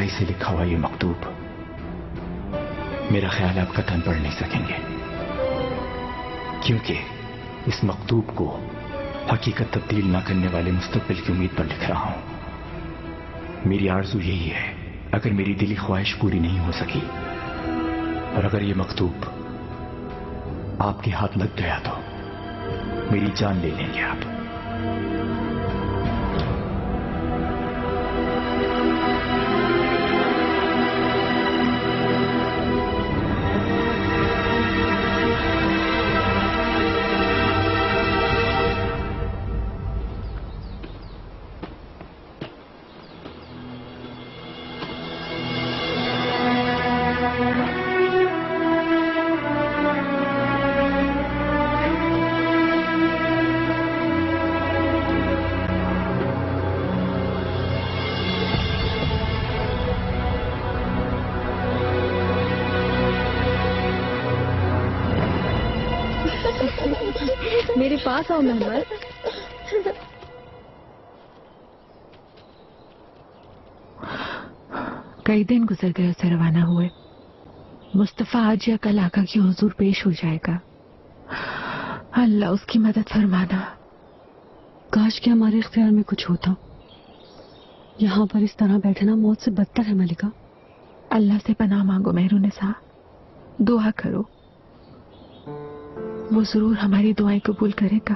से लिखा हुआ ये मकतूब मेरा ख्याल आप कतई पढ़ नहीं सकेंगे, क्योंकि इस मकतूब को हकीकत तब्दील ना करने वाले मुस्तकबिल की उम्मीद पर लिख रहा हूं। मेरी आरज़ू यही है, अगर मेरी दिली ख्वाहिश पूरी नहीं हो सकी और अगर ये मकतूब आपके हाथ लग गया तो मेरी जान ले लेंगे आप। मेरे पास आओ मेहमान। कई दिन गुजर गए उसे रवाना हुए। मुस्तफा आज या कल आका की हुजूर पेश हो जाएगा। अल्लाह उसकी मदद फरमाना। काश कि हमारे इख्तियार में कुछ होता। यहाँ पर इस तरह बैठना मौत से बदतर है मलिका। अल्लाह से पनाह मांगो मेहरुनिसा, दुआ करो, वो जरूर हमारी दुआएं कबूल करेगा।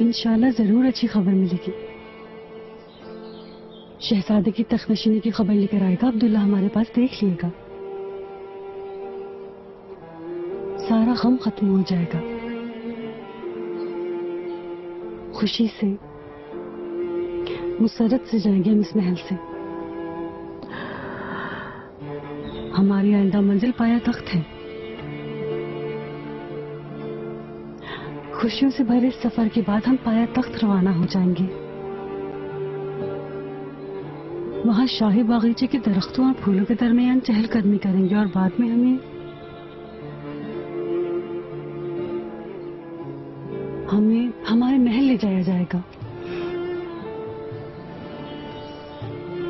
इंशाल्लाह जरूर अच्छी खबर मिलेगी। शहजादे की तख्तनशीनी की खबर लेकर आएगा अब्दुल्ला, हमारे पास देख लिएगा। सारा गम खत्म हो जाएगा। खुशी से मुसरत से जाएंगे हम इस महल से। हमारी आइंदा मंजिल पाया तख्त है। खुशियों से भरे इस सफर के बाद हम पाया तख्त रवाना हो जाएंगे। वहां शाही बागीचे के दरख्तों और फूलों के दरमियान चहलकदमी करेंगे और बाद में हमें हमारे महल ले जाया जाएगा।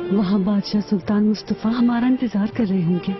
वहां बादशाह सुल्तान मुस्तफा हमारा इंतजार कर रहे होंगे।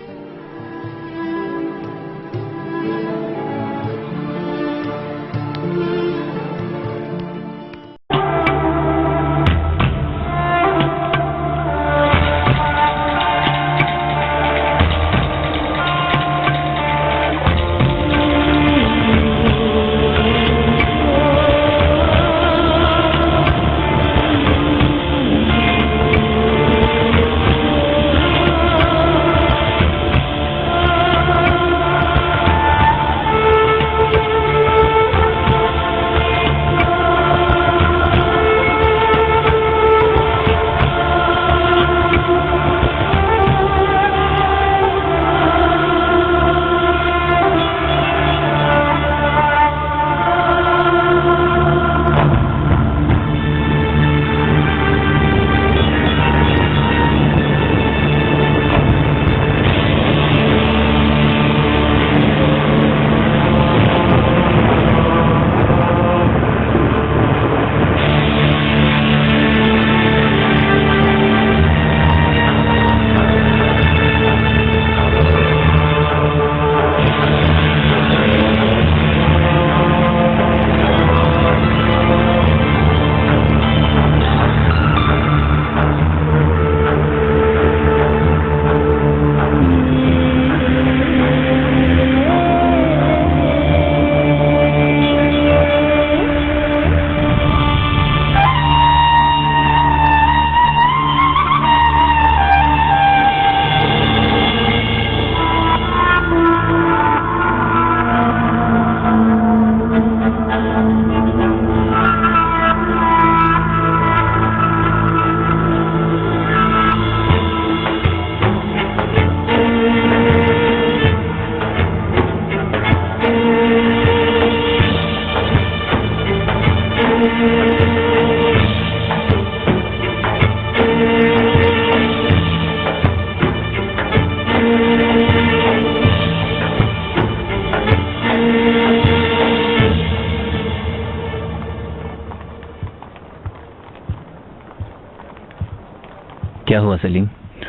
क्या हुआ सलीम,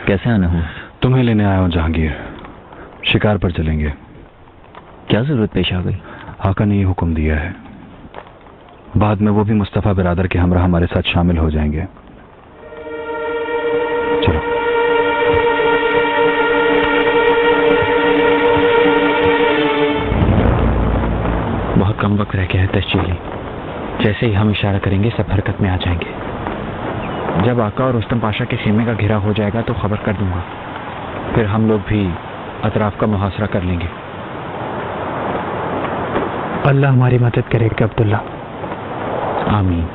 कैसे आना हुआ? तुम्हें लेने आया हूँ जहांगीर, शिकार पर चलेंगे। क्या जरूरत पेश आ गई? आका ने ये हुक्म दिया है, बाद में वो भी मुस्तफा बिरादर के हमरा हमारे साथ शामिल हो जाएंगे। चलो। बहुत कम वक्त रह गया है तश्जीली, जैसे ही हम इशारा करेंगे सब हरकत में आ जाएंगे। जब आका और रुस्तम पाशा के खेमे का घेरा हो जाएगा तो खबर कर दूंगा, फिर हम लोग भी अतराफ का मुहासरा कर लेंगे। अल्लाह हमारी मदद करेगा अब्दुल्ला। आमीन।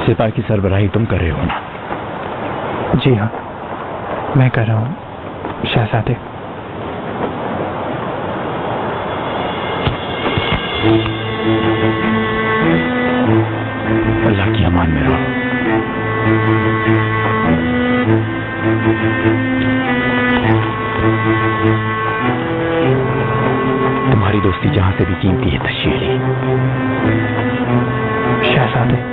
सिपाही की सरबराही तुम कर रहे हो ना? जी हाँ, मैं कर रहा हूँ शहजादे। अल्लाह की अमान में रहो। तुम्हारी दोस्ती जहां से भी कीमती है तश्जीली। शहजादे,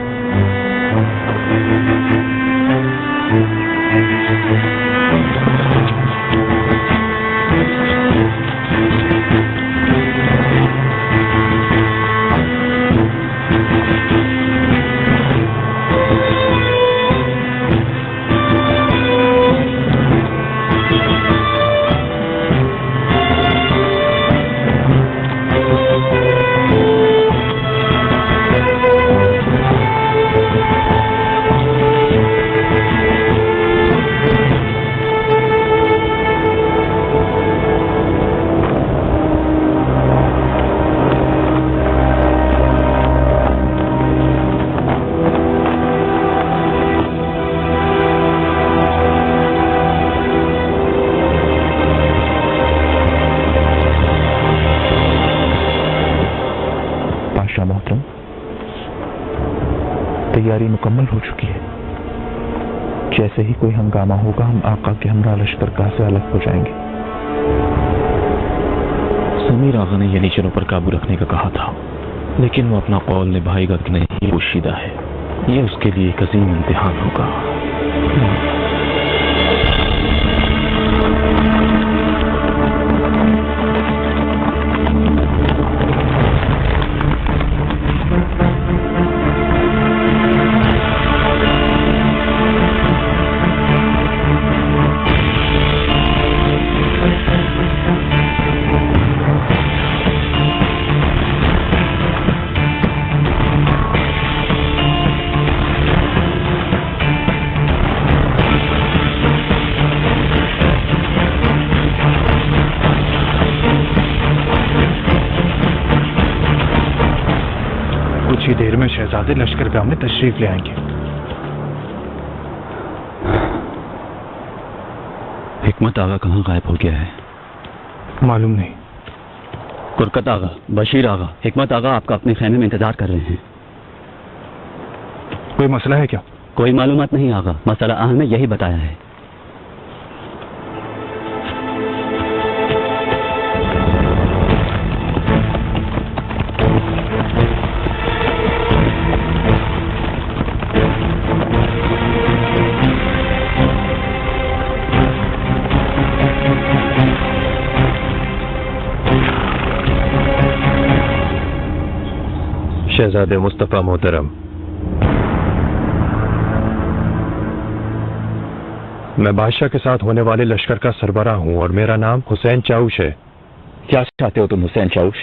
तैयारी मुकम्मल हो चुकी है। जैसे ही कोई हंगामा होगा हम आका के हमरा लश्करगाह से अलग हो जाएंगे। समीर आगा ने यनीचरों पर काबू रखने का कहा था, लेकिन वो अपना कौल निभाएगा कि नहीं ये पोशीदा है। ये उसके लिए एक अजीम इम्तिहान होगा। कुछ ही देर में शहजादे लश्करगाह में तशरीफ ले आएंगे। हिकमत आगा कहाँ गायब हो गया है? मालूम नहीं। कुरकत आगा, बशीर आगा, हिकमत आगा आपका अपने खेमे में इंतजार कर रहे हैं। कोई मसला है क्या? कोई मालूमात नहीं आगा, मसला अहम ने यही बताया है। शहजादे मुस्तफा मोहतरम, मैं बादशाह के साथ होने वाले लश्कर का सरबराह हूं और मेरा नाम हुसैन चाउश है। क्या चाहते हो तुम हुसैन चाउश?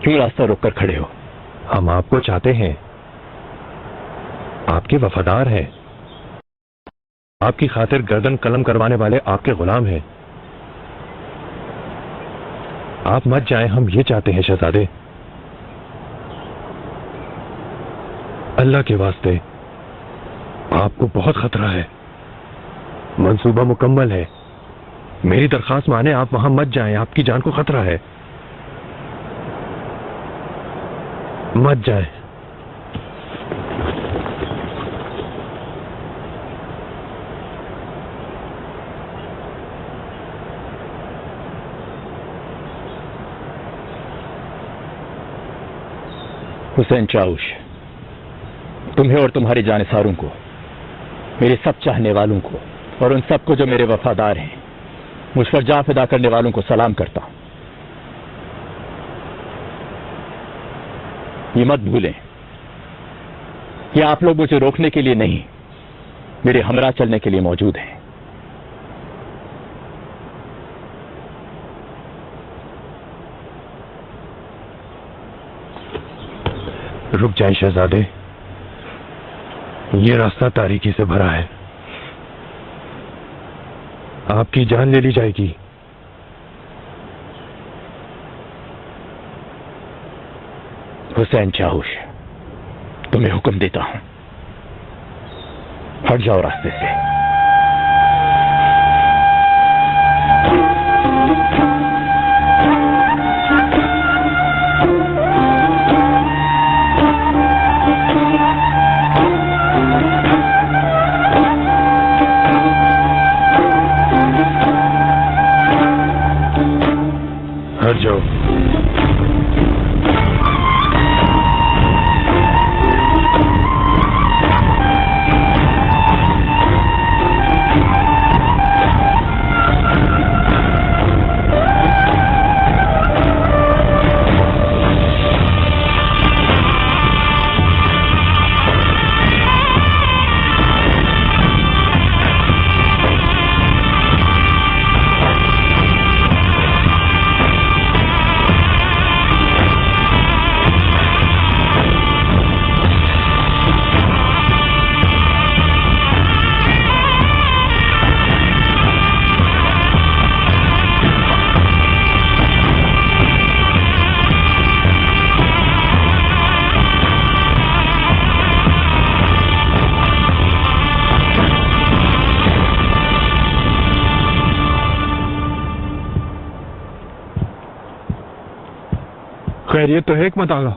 क्यों रास्ता रोक कर खड़े हो? हम आपको चाहते हैं, आपके वफादार हैं, आपकी खातिर गर्दन कलम करवाने वाले आपके गुलाम हैं। आप मत जाएं, हम ये चाहते हैं शहजादे, अल्लाह के वास्ते आपको बहुत खतरा है। मंसूबा मुकम्मल है। मेरी दरखास्त माने आप वहां मत जाएं, आपकी जान को खतरा है। मत जाएं। हुसैन चाउश, तुम्हें और तुम्हारे जानिसारों को, मेरे सब चाहने वालों को और उन सबको जो मेरे वफादार हैं, मुझ पर जान फिदा करने वालों को सलाम करता हूं। ये मत भूलें कि आप लोग मुझे रोकने के लिए नहीं, मेरे हमरा चलने के लिए मौजूद हैं। रुक जाएं शहजादे, ये रास्ता तारीकी से भरा है, आपकी जान ले ली जाएगी। हुसैन चाउश, तुम्हें हुक्म देता हूं, हट जाओ रास्ते से। हट जाओ। खैरियत तो है हिकमत आगा,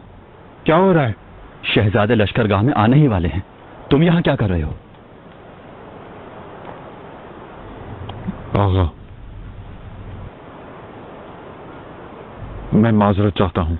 क्या हो रहा है? शहजादे लश्करगाह में आने ही वाले हैं, तुम यहां क्या कर रहे हो? आगा, मैं माजरत चाहता हूं।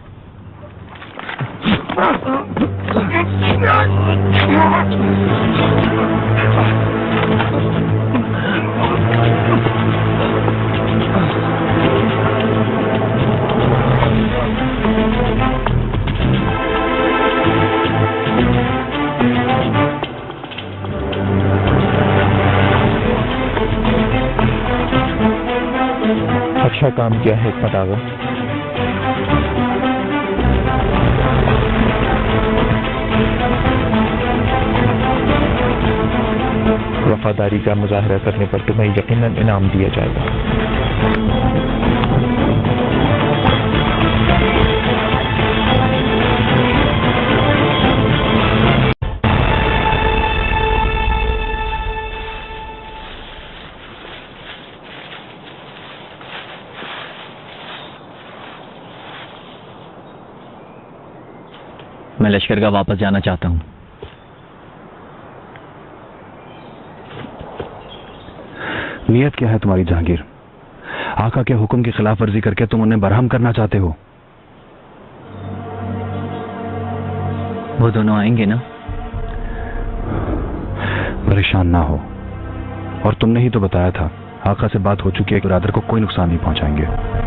अच्छा काम किया है हिकमत आगा। वफादारी का मुजाहरा करने पर तुम्हें यकीनन इनाम दिया जाएगा। मैं लश्करगाह वापस जाना चाहता हूं। नियत क्या है तुम्हारी जहांगीर? आका के हुक्म की खिलाफ वर्जी करके तुम उन्हें बरहम करना चाहते हो? वो दोनों आएंगे ना? परेशान ना हो, और तुमने ही तो बताया था आका से बात हो चुकी है कि बिरादर को कोई नुकसान नहीं पहुंचाएंगे।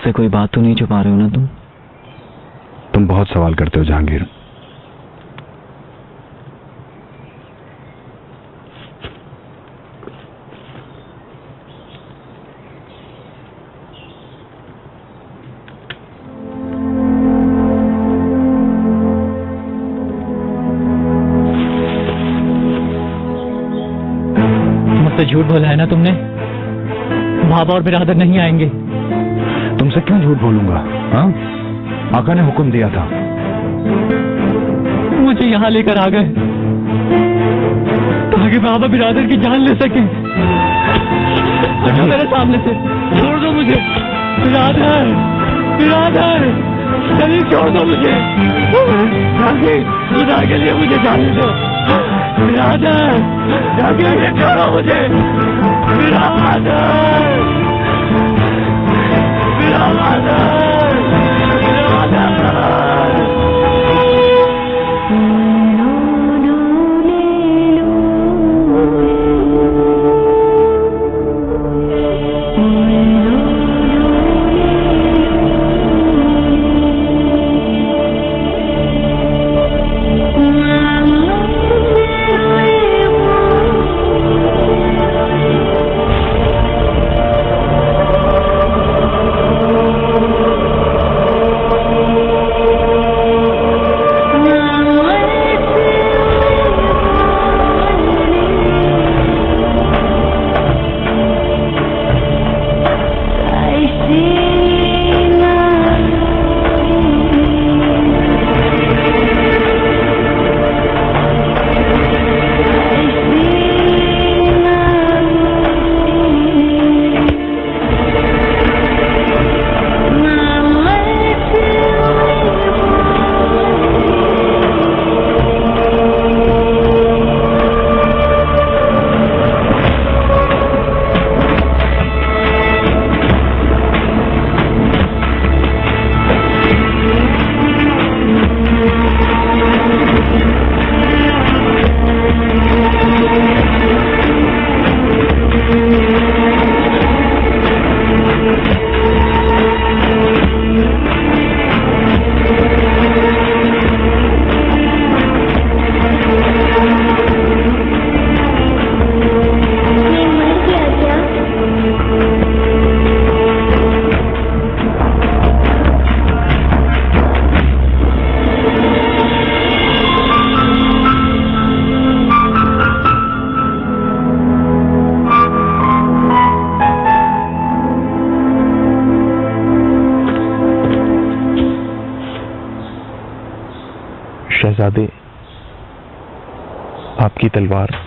मुझसे कोई बात तो नहीं छुपा रहे हो ना तुम बहुत सवाल करते हो जहांगीर। मुझसे झूठ बोला है ना तुमने? बाबा और बिरादर नहीं आएंगे। तुमसे क्यों झूठ बोलूंगा? हाँ, आका ने हुक्म दिया था। मुझे यहाँ लेकर आ गए ताकि बाबा बिरादर की जान ले सके। हटो मेरे सामने से, छोड़ दो मुझे। बिरादर, बिरादर, चलिए छोड़ दो मुझे। खुदा के लिए मुझे जाने दो। बिरादर, जाके छोड़ो मुझे। बिरादर, बिरादर, बिरादर। शहजादे, आपकी तलवार।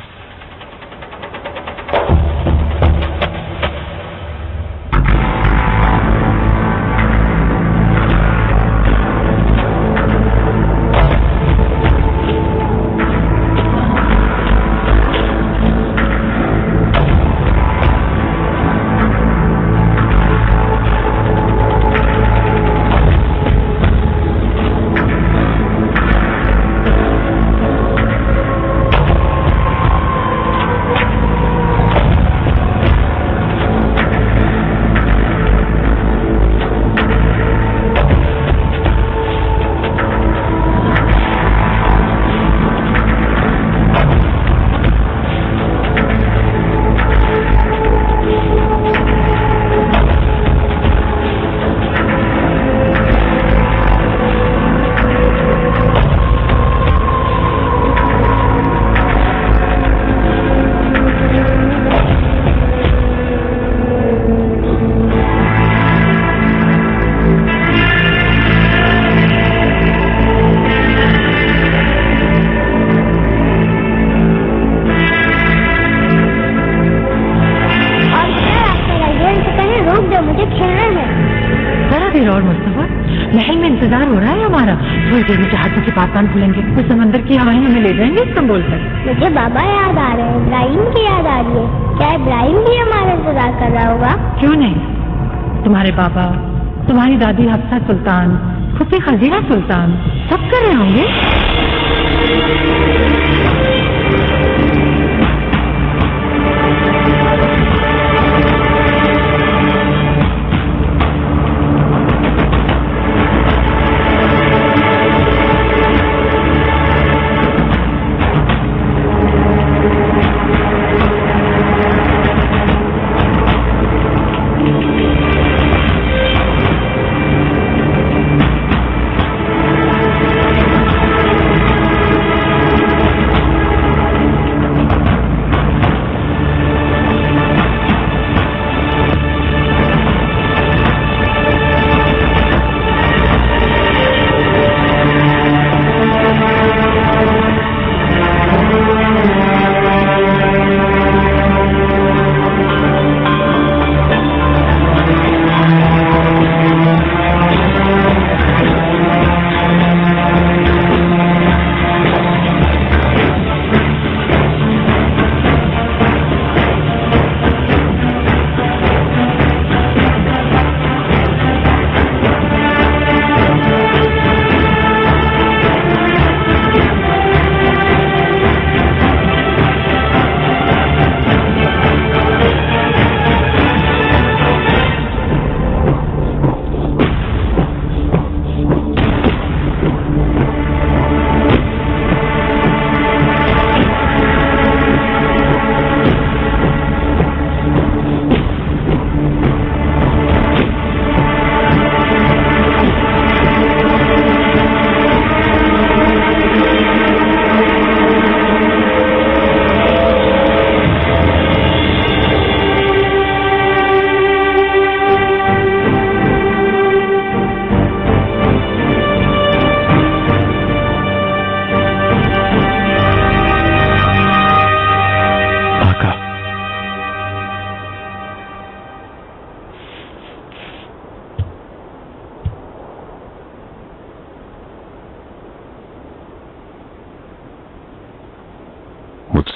थोड़ी देर में जहाजों के पातान खुलेंगे तो समंदर की हवाएं हमें ले जाएंगे इस्तांबुल तक। मुझे बाबा याद आ रहे हैं, इब्राहिम की याद आ रही है। क्या इब्राहिम भी हमारा इंतजार कर रहा होगा? क्यों नहीं, तुम्हारे बाबा, तुम्हारी दादी हफ्सा सुल्तान, फूफी खजीरा सुल्तान सब कर रहे होंगे।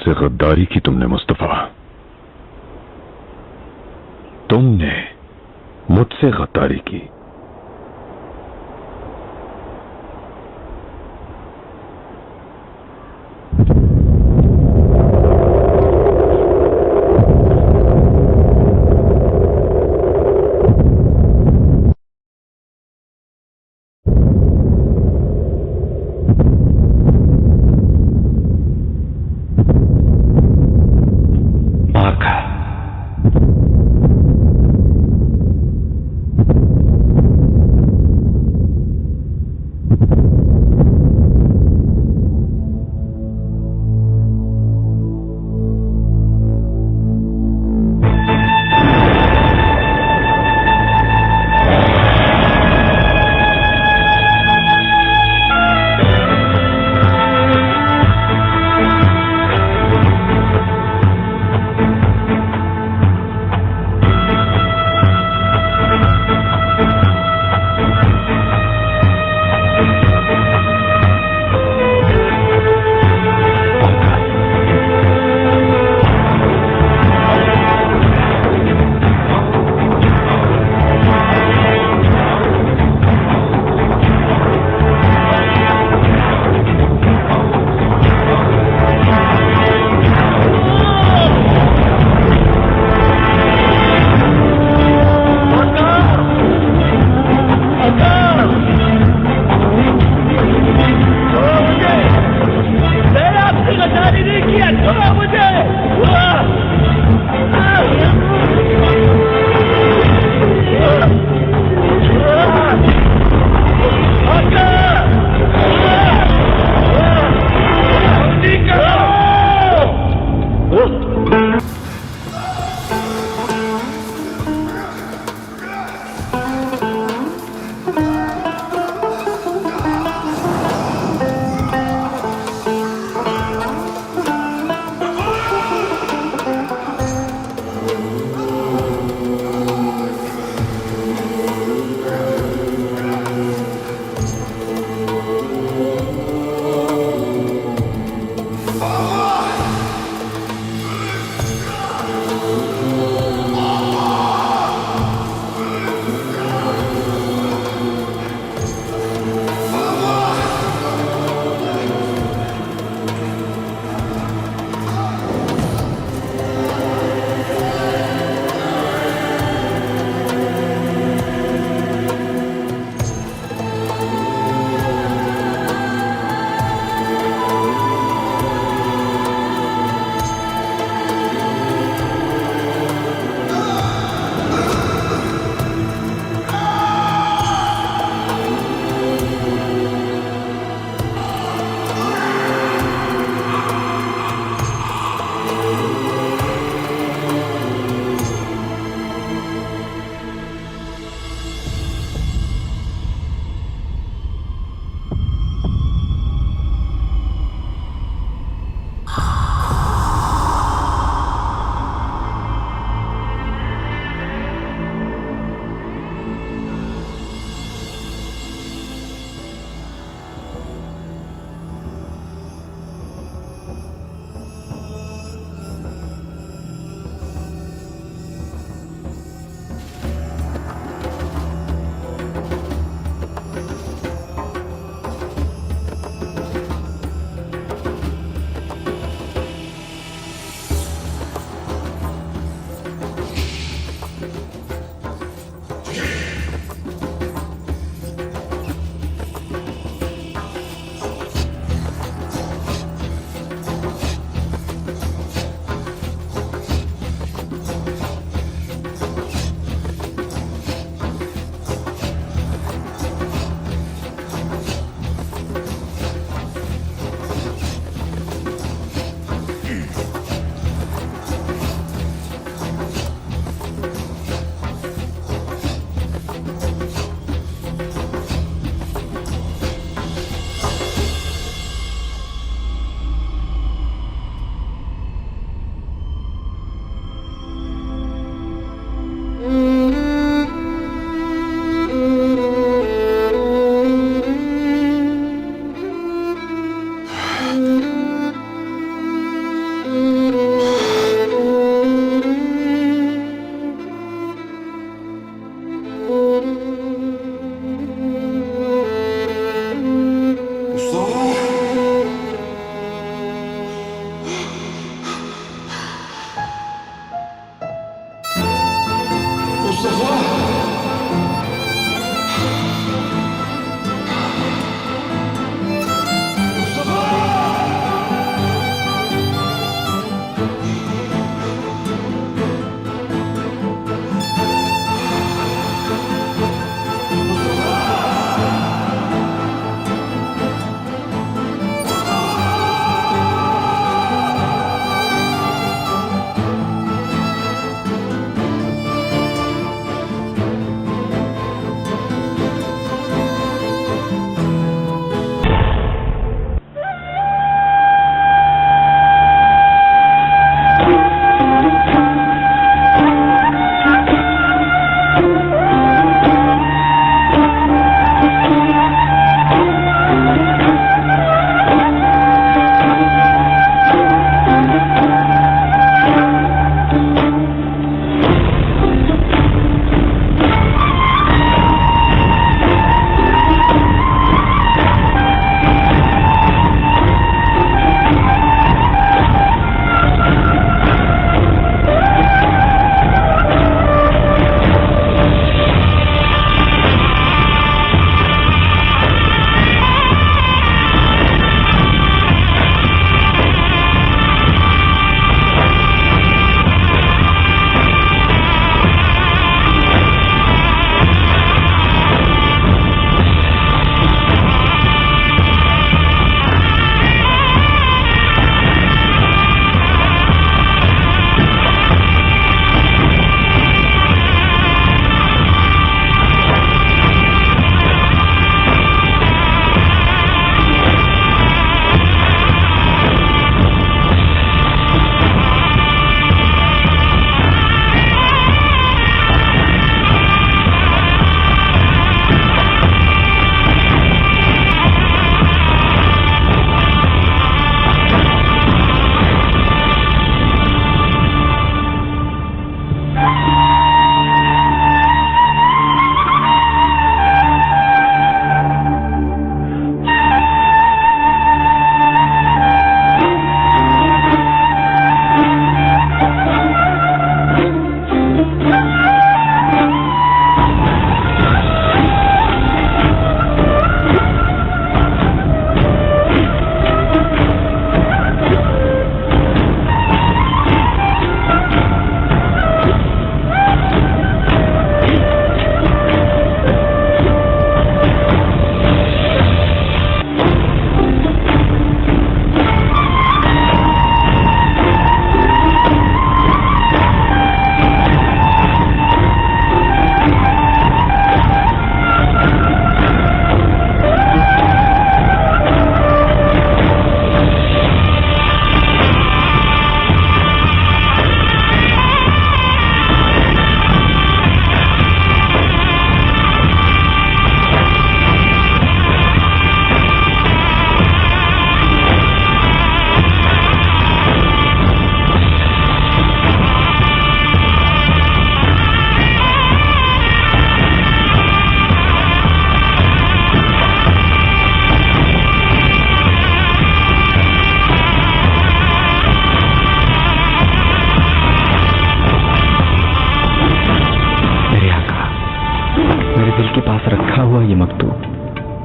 मुझसे गद्दारी की तुमने मुस्तफा, तुमने मुझसे गद्दारी की।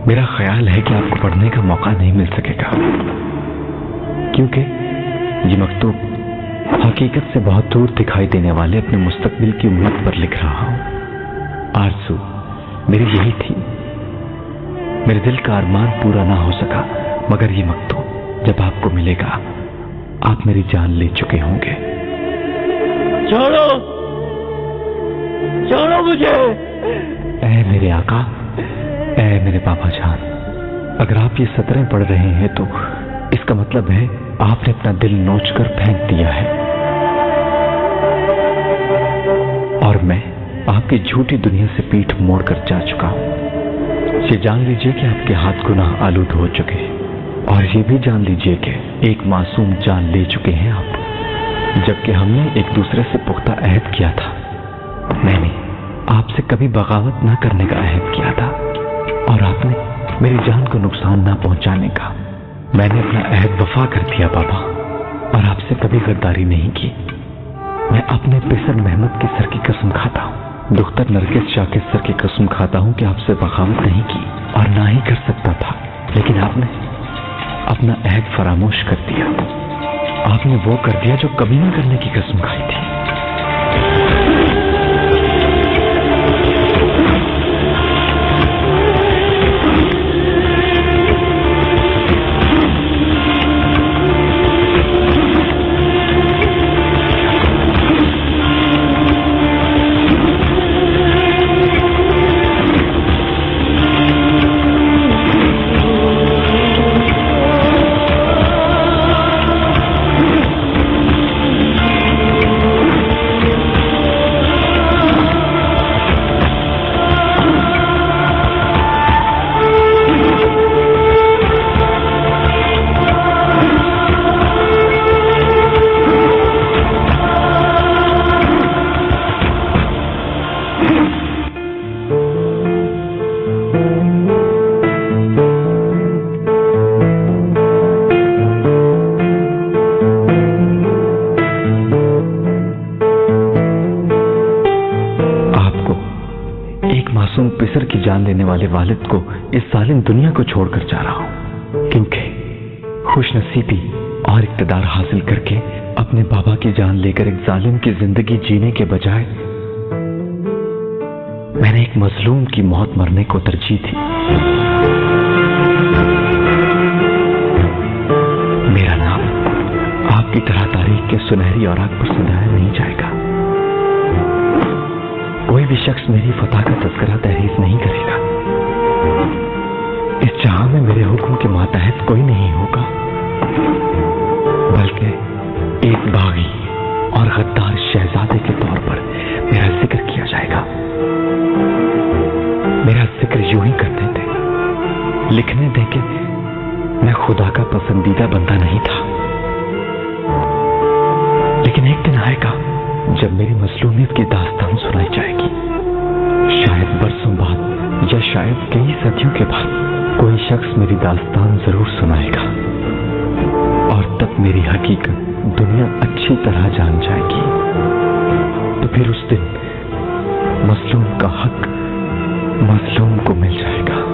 मेरा ख्याल है कि आपको पढ़ने का मौका नहीं मिल सकेगा, क्योंकि ये मकतूब हकीकत से बहुत दूर दिखाई देने वाले अपने मुस्तकबिल की उम्मीद पर लिख रहा हूं। आरज़ू मेरी यही थी, मेरे दिल का अरमान पूरा ना हो सका, मगर ये मकतूब जब आपको मिलेगा आप मेरी जान ले चुके होंगे। छोड़ो, छोड़ो मुझे। ऐ मेरे आका, ऐ मेरे पापा जान, अगर आप ये सतरें पढ़ रहे हैं तो इसका मतलब है आपने अपना दिल नोचकर फेंक दिया है और मैं आपकी झूठी दुनिया से पीठ मोड़कर जा चुका हूं। ये जान लीजिए कि आपके हाथ गुनाह आलूद हो चुके हैं, और ये भी जान लीजिए कि एक मासूम जान ले चुके हैं आप, जबकि हमने एक दूसरे से पुख्ता अहद किया था। मैंने आपसे कभी बगावत ना करने का अहद किया था और आपने मेरी जान को नुकसान ना पहुंचाने का। मैंने अपना अहद वफा कर दिया बाबा, और आपसे कभी गद्दारी नहीं की। मैं अपने पिसर महमद के सर की कसम खाता हूँ, दुख्तर नरगिस शाह के सर की कसम खाता हूँ कि आपसे बगावत नहीं की और ना ही कर सकता था, लेकिन आपने अपना अहद फरामोश कर दिया। आपने वो कर दिया जो कभी ना करने की कसम खाई थी। पिसर की जान लेने वाले वालिद को इस जालिम दुनिया को छोड़कर जा रहा हूं, क्योंकि खुशनसीबी और इक्तदार हासिल करके अपने बाबा की जान लेकर एक जालिम की जिंदगी जीने के बजाय मैंने एक मजलूम की मौत मरने को तरजीह दी। मेरा नाम आपकी तरह तारीख के सुनहरी औराक पर सजाया नहीं जाएगा। कोई भी शख्स मेरी फतह का तज़किरा तहरीर नहीं करेगा। इस जहां में मेरे हुक्म के मातहत कोई नहीं होगा, बल्कि एक बागी और गद्दार शहजादे के तौर पर मेरा जिक्र किया जाएगा। मेरा जिक्र यूं ही करते थे, लिखने दे कि मैं खुदा का पसंदीदा बंदा नहीं था, लेकिन एक दिन आएगा जब मेरी मजलूमियत की दास्तान सुनाई जाएगी। शायद बरसों बाद या शायद कई सदियों के बाद कोई शख्स मेरी दास्तान जरूर सुनाएगा, और तब मेरी हकीकत दुनिया अच्छी तरह जान जाएगी। तो फिर उस दिन मजलूम का हक मजलूम को मिल जाएगा।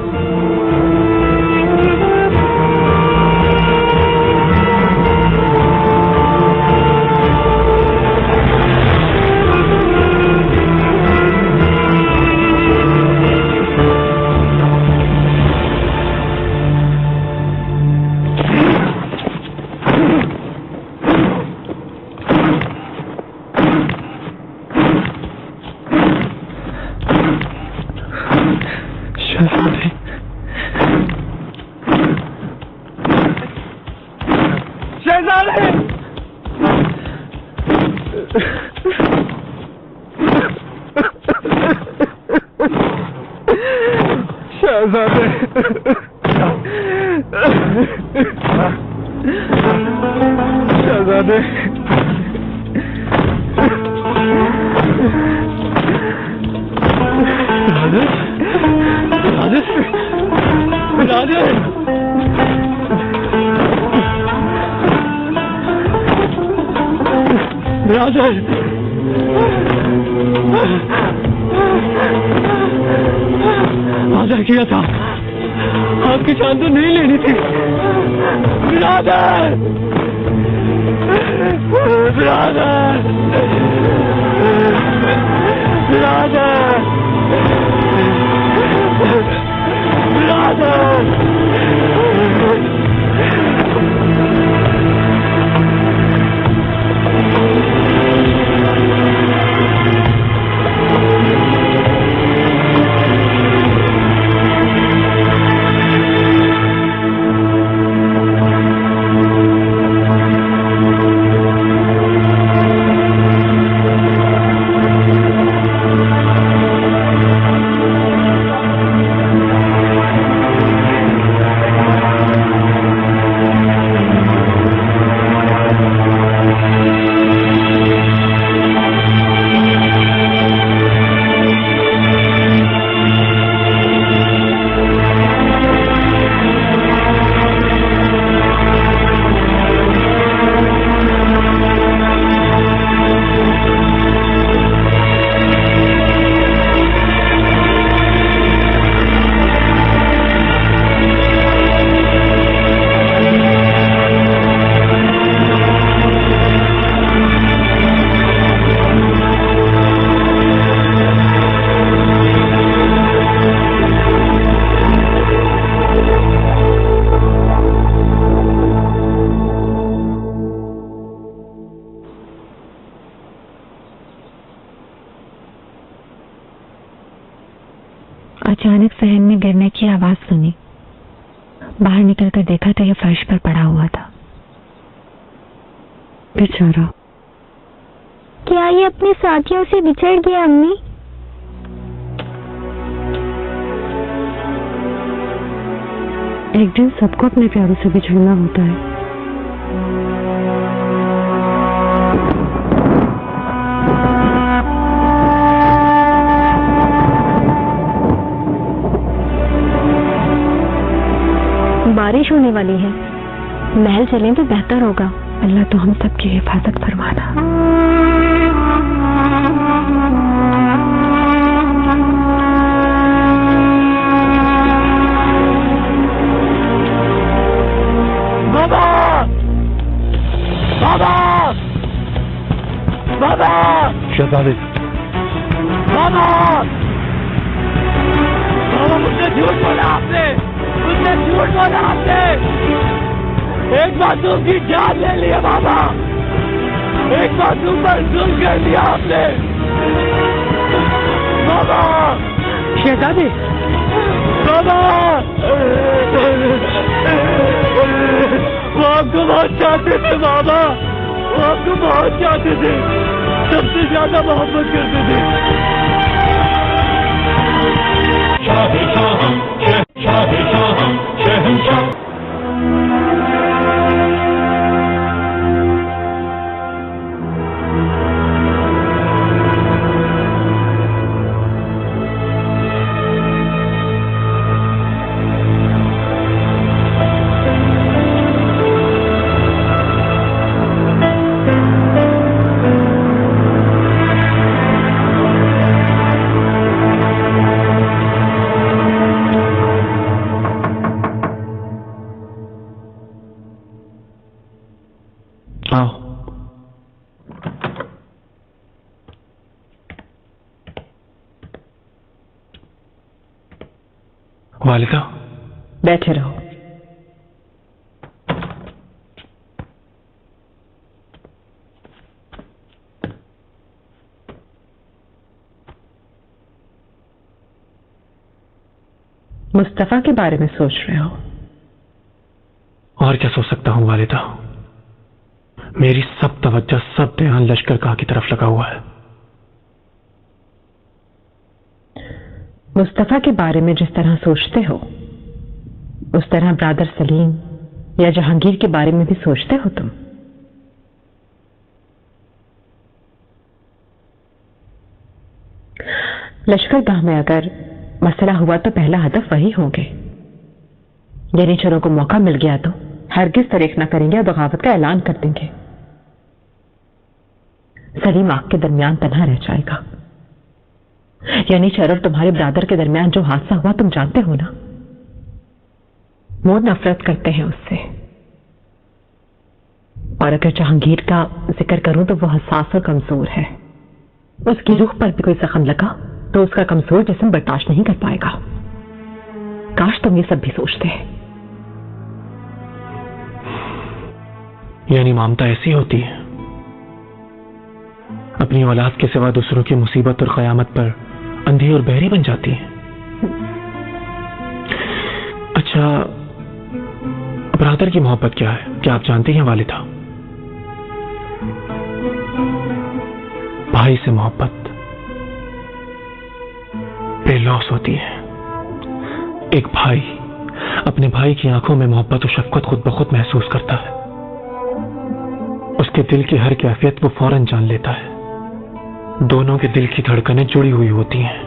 आपकी जान तो नहीं लेनी थी। बिरादर, बिरादर, बिरादर, बिरादर। अचानक सहन में गिरने की आवाज सुनी। बाहर निकलकर देखा तो यह फर्श पर पड़ा हुआ था। बेचारा। क्या ये अपने साथियों से बिछड़ गया अम्मी? एक दिन सबको अपने प्यारों से बिछड़ना होता है। बारिश होने वाली है, महल चलें तो बेहतर होगा। अल्लाह तो हम सबकी हिफाजत फरमाना। बाबा, बाबा, बाबा, शहजादे। बाबा, बाबा मुझसे झूठ बोला आपने, मुझसे झूठ बोला आपने। एक मासूम की जान ले लिया बाबा, एक मासूम पर जुल्म कर दिया आपने बाबा। शहजादे, बाबा, वो आपको बहुत चाहते थे बाबा, वो आपको बहुत चाहते थे, सबसे ज्यादा मोहब्बत करते थे। वालिदा, बैठे रहो। मुस्तफा के बारे में सोच रहे हो? और क्या सोच सकता हूं वालिदा, मेरी सब तवज्जो, सब ध्यान लश्करगाह की तरफ लगा हुआ है। मुस्तफा के बारे में जिस तरह सोचते हो उस तरह ब्रादर सलीम या जहांगीर के बारे में भी सोचते हो तुम? लश्करगाह में अगर मसला हुआ तो पहला हदफ वही होंगे। यनीचरों को मौका मिल गया तो हरगिज तरीक न करेंगे और बगावत का ऐलान कर देंगे। सलीम आग के दरमियान तन्हा रह जाएगा। यानीचर और तुम्हारे ब्रादर के दरमियान जो हादसा हुआ तुम जानते हो ना। मोर नफरत करते हैं उससे। और अगर जहांगीर का जिक्र करूं तो वो हसास और कमजोर है। उसकी रूह पर भी कोई जख्म लगा तो उसका कमजोर जिस्म बर्दाश्त नहीं कर पाएगा। काश तुम ये सब भी सोचते। यानी ममता ऐसी होती है, अपनी औलाद के सिवा दूसरों की मुसीबत और कयामत पर अंधी और बहरी बन जाती है। अच्छा, ब्रदर की मोहब्बत क्या है, क्या आप जानती हैं वालिदा? भाई से मोहब्बत बेलौस होती है। एक भाई अपने भाई की आंखों में मोहब्बत और शफकत खुद ब खुद महसूस करता है। उसके दिल की हर कैफियत वो फौरन जान लेता है। दोनों के दिल की धड़कनें जुड़ी हुई होती हैं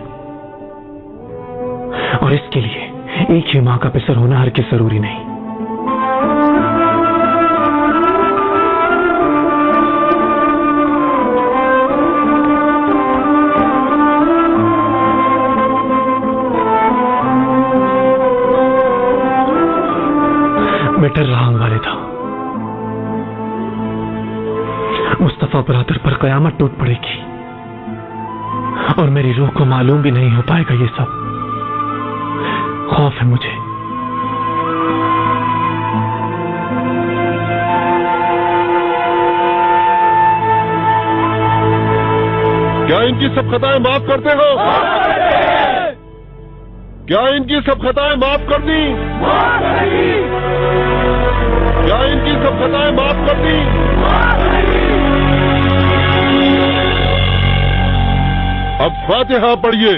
और इसके लिए एक ही मां का पिसर होना हर किस जरूरी नहीं। मैं डर रहा हूं वालिदा, मुस्तफा ब्रदर पर कयामत टूट पड़ेगी और मेरी रूह को मालूम भी नहीं हो पाएगा ये सब। खौफ है मुझे। क्या इनकी सब खताएं माफ करते हो? क्या इनकी सब खताएं माफ कर दी? क्या इनकी सब खताएं माफ कर दी? अब फातिहा पढ़िए।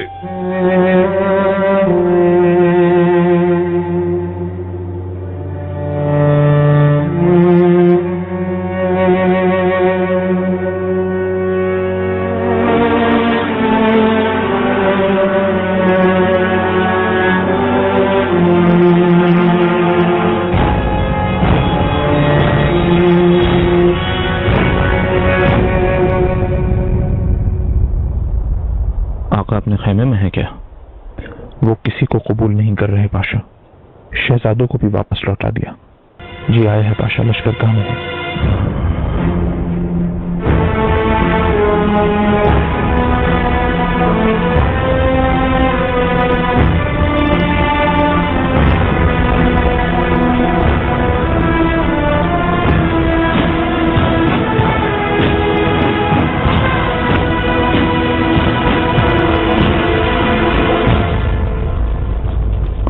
अपने खैमे में है क्या? वो किसी को कबूल नहीं कर रहे पाशा। शहजादों को भी वापस लौटा दिया। जी आए हैं पाशा, लश्करगाह में है।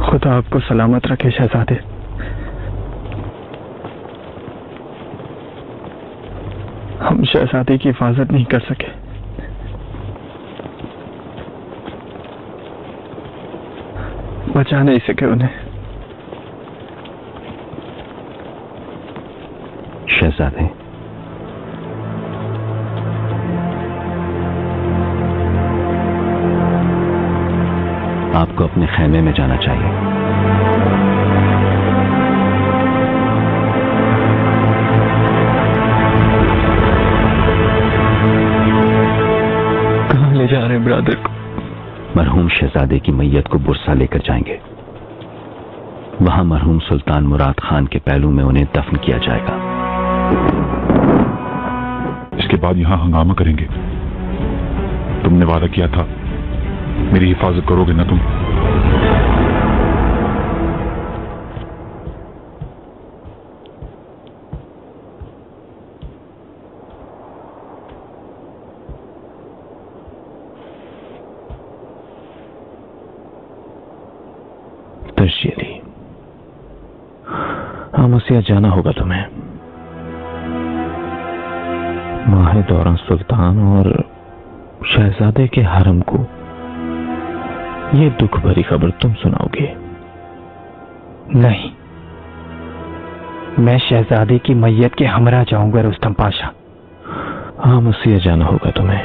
खुदा आपको सलामत रखे शहजादे। हम शहजादे की हिफाजत नहीं कर सके। बचा नहीं सके उन्हें। शहजादे, आपको अपने खैमे में जाना चाहिए। कहाँ ले जा रहे हैं ब्रदर को? मरहूम शहजादे की मैयत को बुरसा लेकर जाएंगे। वहां मरहूम सुल्तान मुराद खान के पहलू में उन्हें दफन किया जाएगा। इसके बाद यहां हंगामा करेंगे। तुमने वादा किया था, मेरी हिफाजत करोगे ना तुम? तर्शीली, आमसिया जाना होगा तुम्हें। माहे दौरान सुल्तान और शहजादे के हरम को ये दुख भरी खबर तुम सुनाओगे? नहीं, मैं शहजादे की मैयत के हमरा जाऊंगा रुस्तम पाशा। हाँ, मुझसे जाना होगा तुम्हें।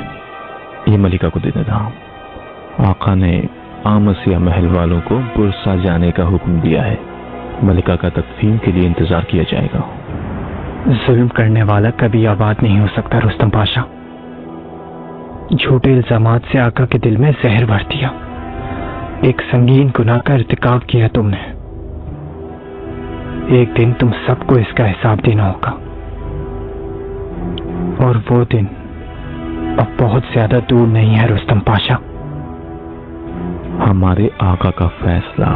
ये मलिका को दे देता हूं। आका ने आमसिया महल वालों को बुरसा जाने का हुक्म दिया है। मलिका का तकसीम के लिए इंतजार किया जाएगा। जुल्म करने वाला कभी आबाद नहीं हो सकता रुस्तम पाशा। झूठे इल्जामात से आका के दिल में जहर भर दिया। एक संगीन गुनाह का इर्तिकाब किया तुमने। एक दिन तुम सबको इसका हिसाब देना होगा, और वो दिन अब बहुत ज्यादा दूर नहीं है रुस्तम पाशा। हमारे आका का फैसला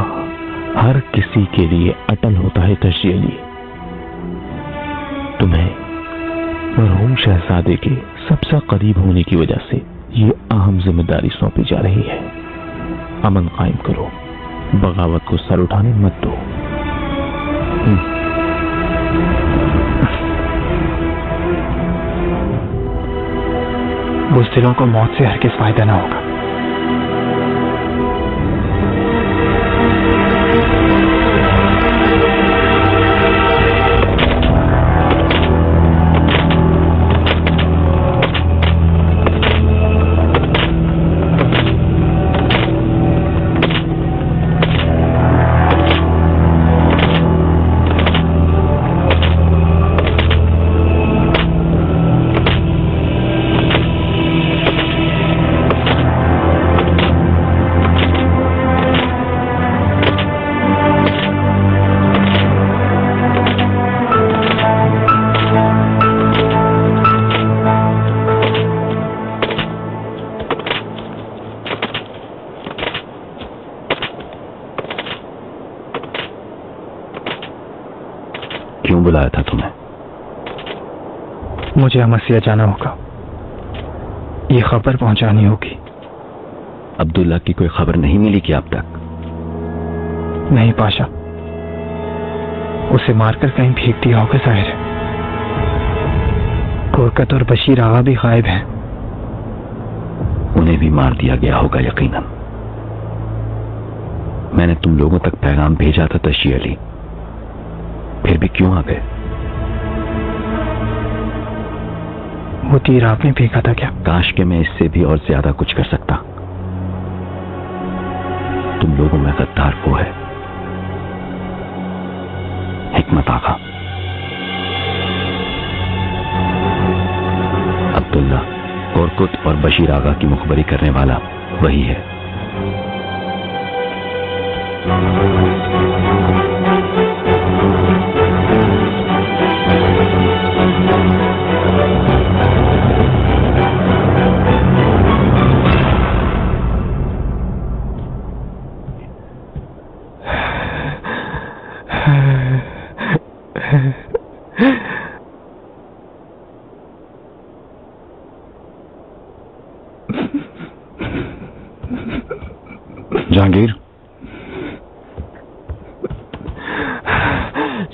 हर किसी के लिए अटल होता है तशजीली। तुम्हें मरहूम शहजादे के सबसे करीब होने की वजह से ये अहम जिम्मेदारी सौंपी जा रही है। अमन कायम करो, बगावत को सर उठाने मत दो। बुज़दिलों को मौत से हरगिज़ फायदा ना होगा। क्यों बुलाया था तुम्हें? मुझे अमसिया जाना होगा, ये खबर पहुंचानी होगी। अब्दुल्ला की कोई खबर नहीं मिली कि अब तक? नहीं पाशा, उसे मारकर कहीं फेंक दिया होगा जाहिर है। कोरकत और बशीर आगा भी गायब हैं। उन्हें भी मार दिया गया होगा यकीनन। मैंने तुम लोगों तक पैगाम भेजा था तशी अली, फिर भी क्यों आ गए? वो तीर आपने फेंका था क्या? काश के मैं इससे भी और ज्यादा कुछ कर सकता। तुम लोगों में गद्दार वो है, हिकमत आगा। अब्दुल्ला, कोरकुत और बशीर आगा की मुखबरी करने वाला वही है। जहांगीर,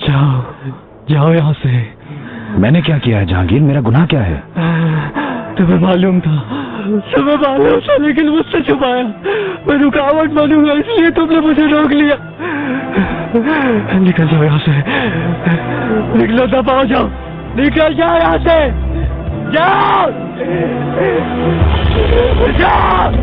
जाओ जाओ यहां से। मैंने क्या किया है जहांगीर? मेरा गुनाह क्या है? तुम्हें मालूम था, तुम्हें मालूम था, लेकिन मुझसे छुपाया। मैं रुकावट बनूंगा इसलिए तुमने मुझे रोक लिया। निकल जाओ यहाँ से, निकलो, दबाओ जाओ, निकल जाओ यहाँ से, जाओ जाओ।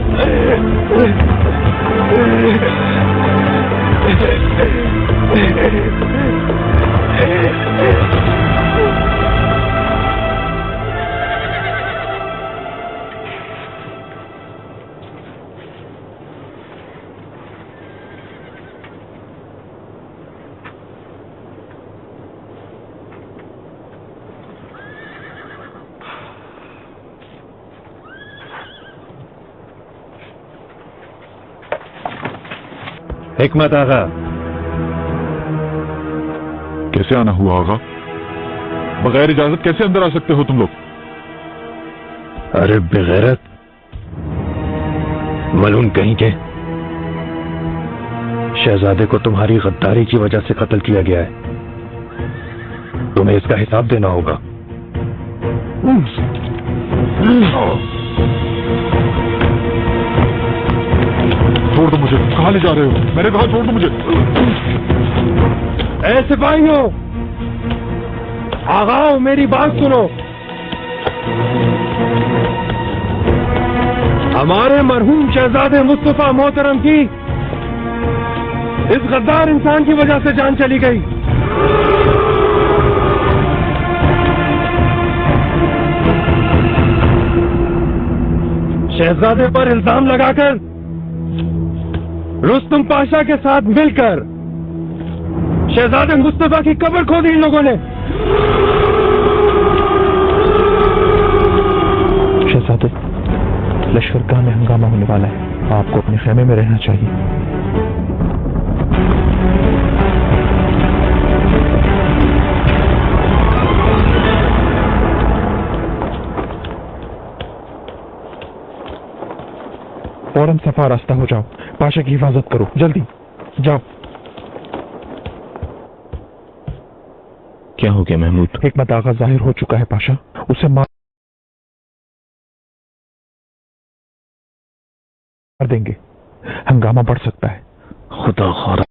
हिकमत आगा। कैसे आना हुआ आगा? बगैर इजाजत कैसे अंदर आ सकते हो तुम लोग? अरे बेगैरत मलून कहीं के, शहजादे को तुम्हारी गद्दारी की वजह से कत्ल किया गया है। तुम्हें इसका हिसाब देना होगा। छोड़ दो मुझे। कहां ले जा रहे हो? मैंने कहा छोड़ दो मुझे। ऐ सिपाहियों, आगाओ, मेरी बात सुनो। हमारे मरहूम शहजादे मुस्तफा मोहतरम की इस गद्दार इंसान की वजह से जान चली गई। शहजादे पर इल्जाम लगाकर रुस्तम पाशा के साथ मिलकर शहजादे मुस्तफा की कब्र खोदी इन लोगों ने। शहजादे, लश्करगाह में हंगामा होने वाला है, आपको अपने खेमे में रहना चाहिए। फौरन सफा रास्ता हो जाओ, पाशा की हिफाजत करो, जल्दी जाओ। क्या हो गया महमूद? हिकमत आगा जाहिर हो चुका है पाशा, उसे मार देंगे, हंगामा बढ़ सकता है। खुदा खौरा।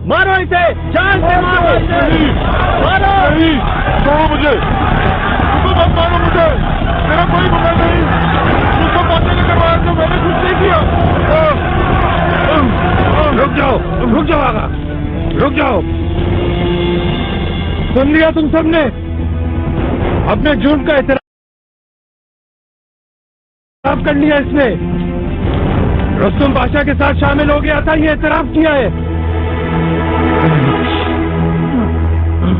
मारो इसे, जान से मारो इसे, मारो। छोड़ो मुझे, मत मारो मुझे, मेरा कोई गुनाह नहीं, मुझको पहुंचने के बाद तो मैंने कुछ नहीं किया। रुक जाओ आगा, रुक जाओ। सुन लिया तुम सबने? अपने जुर्म का एतराफ कर लिया इसने। रुस्तुम पाशा के साथ शामिल हो गया था, ये एतराफ किया है।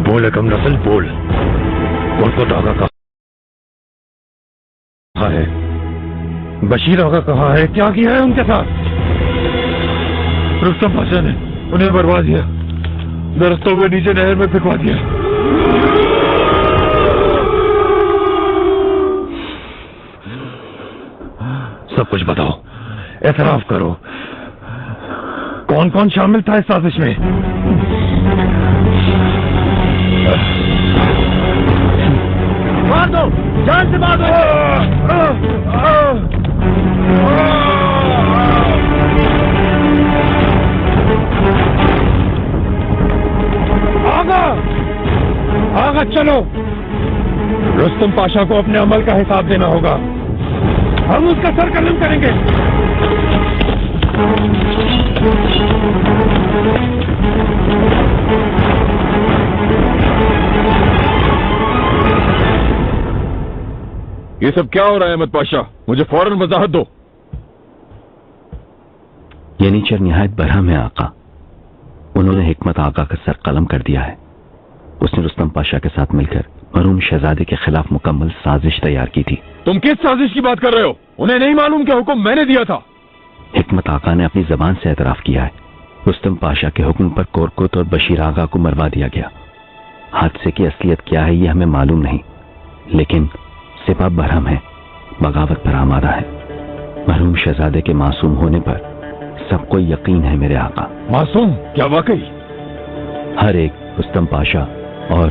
बोल कम नस्ल, बोल को आगा कहा है, बशीर आगा कहा है, क्या किया है उनके साथ? रुस्तम पाशा ने उन्हें बर्बाद किया, दरख्तों के नीचे नहर में फेंकवा दिया। सब कुछ बताओ, एतराफ करो, कौन कौन शामिल था इस साजिश में? मार दो, जान से मार दो। आगा चलो, रुस्तम पाशा को अपने अमल का हिसाब देना होगा, हम उसका सर कलम करेंगे। ये सब क्या हो रहा है अहमद पाशा? मुझे फौरन वजाहत दो। यनीचर निहायत बरहम है आका, उन्होंने हिकमत आका का सर कलम कर दिया है। उसने रुस्तम पाशा के साथ मिलकर मरहूम शहजादे के खिलाफ मुकम्मल साजिश तैयार की थी। तुम किस साजिश की बात कर रहे हो? उन्हें नहीं मालूम कि हुक्म मैंने दिया था? हिकमत आका ने अपनी जबान से एतराफ किया है, रुस्तम पाशा के हुक्म पर कोरकुत और बशीर आगा को मरवा दिया गया। हादसे की असलियत क्या है ये हमें मालूम नहीं, लेकिन सिपा बरहम है, बगावत पर आमादा है। मरहूम शहजादे के मासूम होने पर सबको यकीन है मेरे आका। मासूम? क्या वाकई? हर एक रुस्तम पाशा और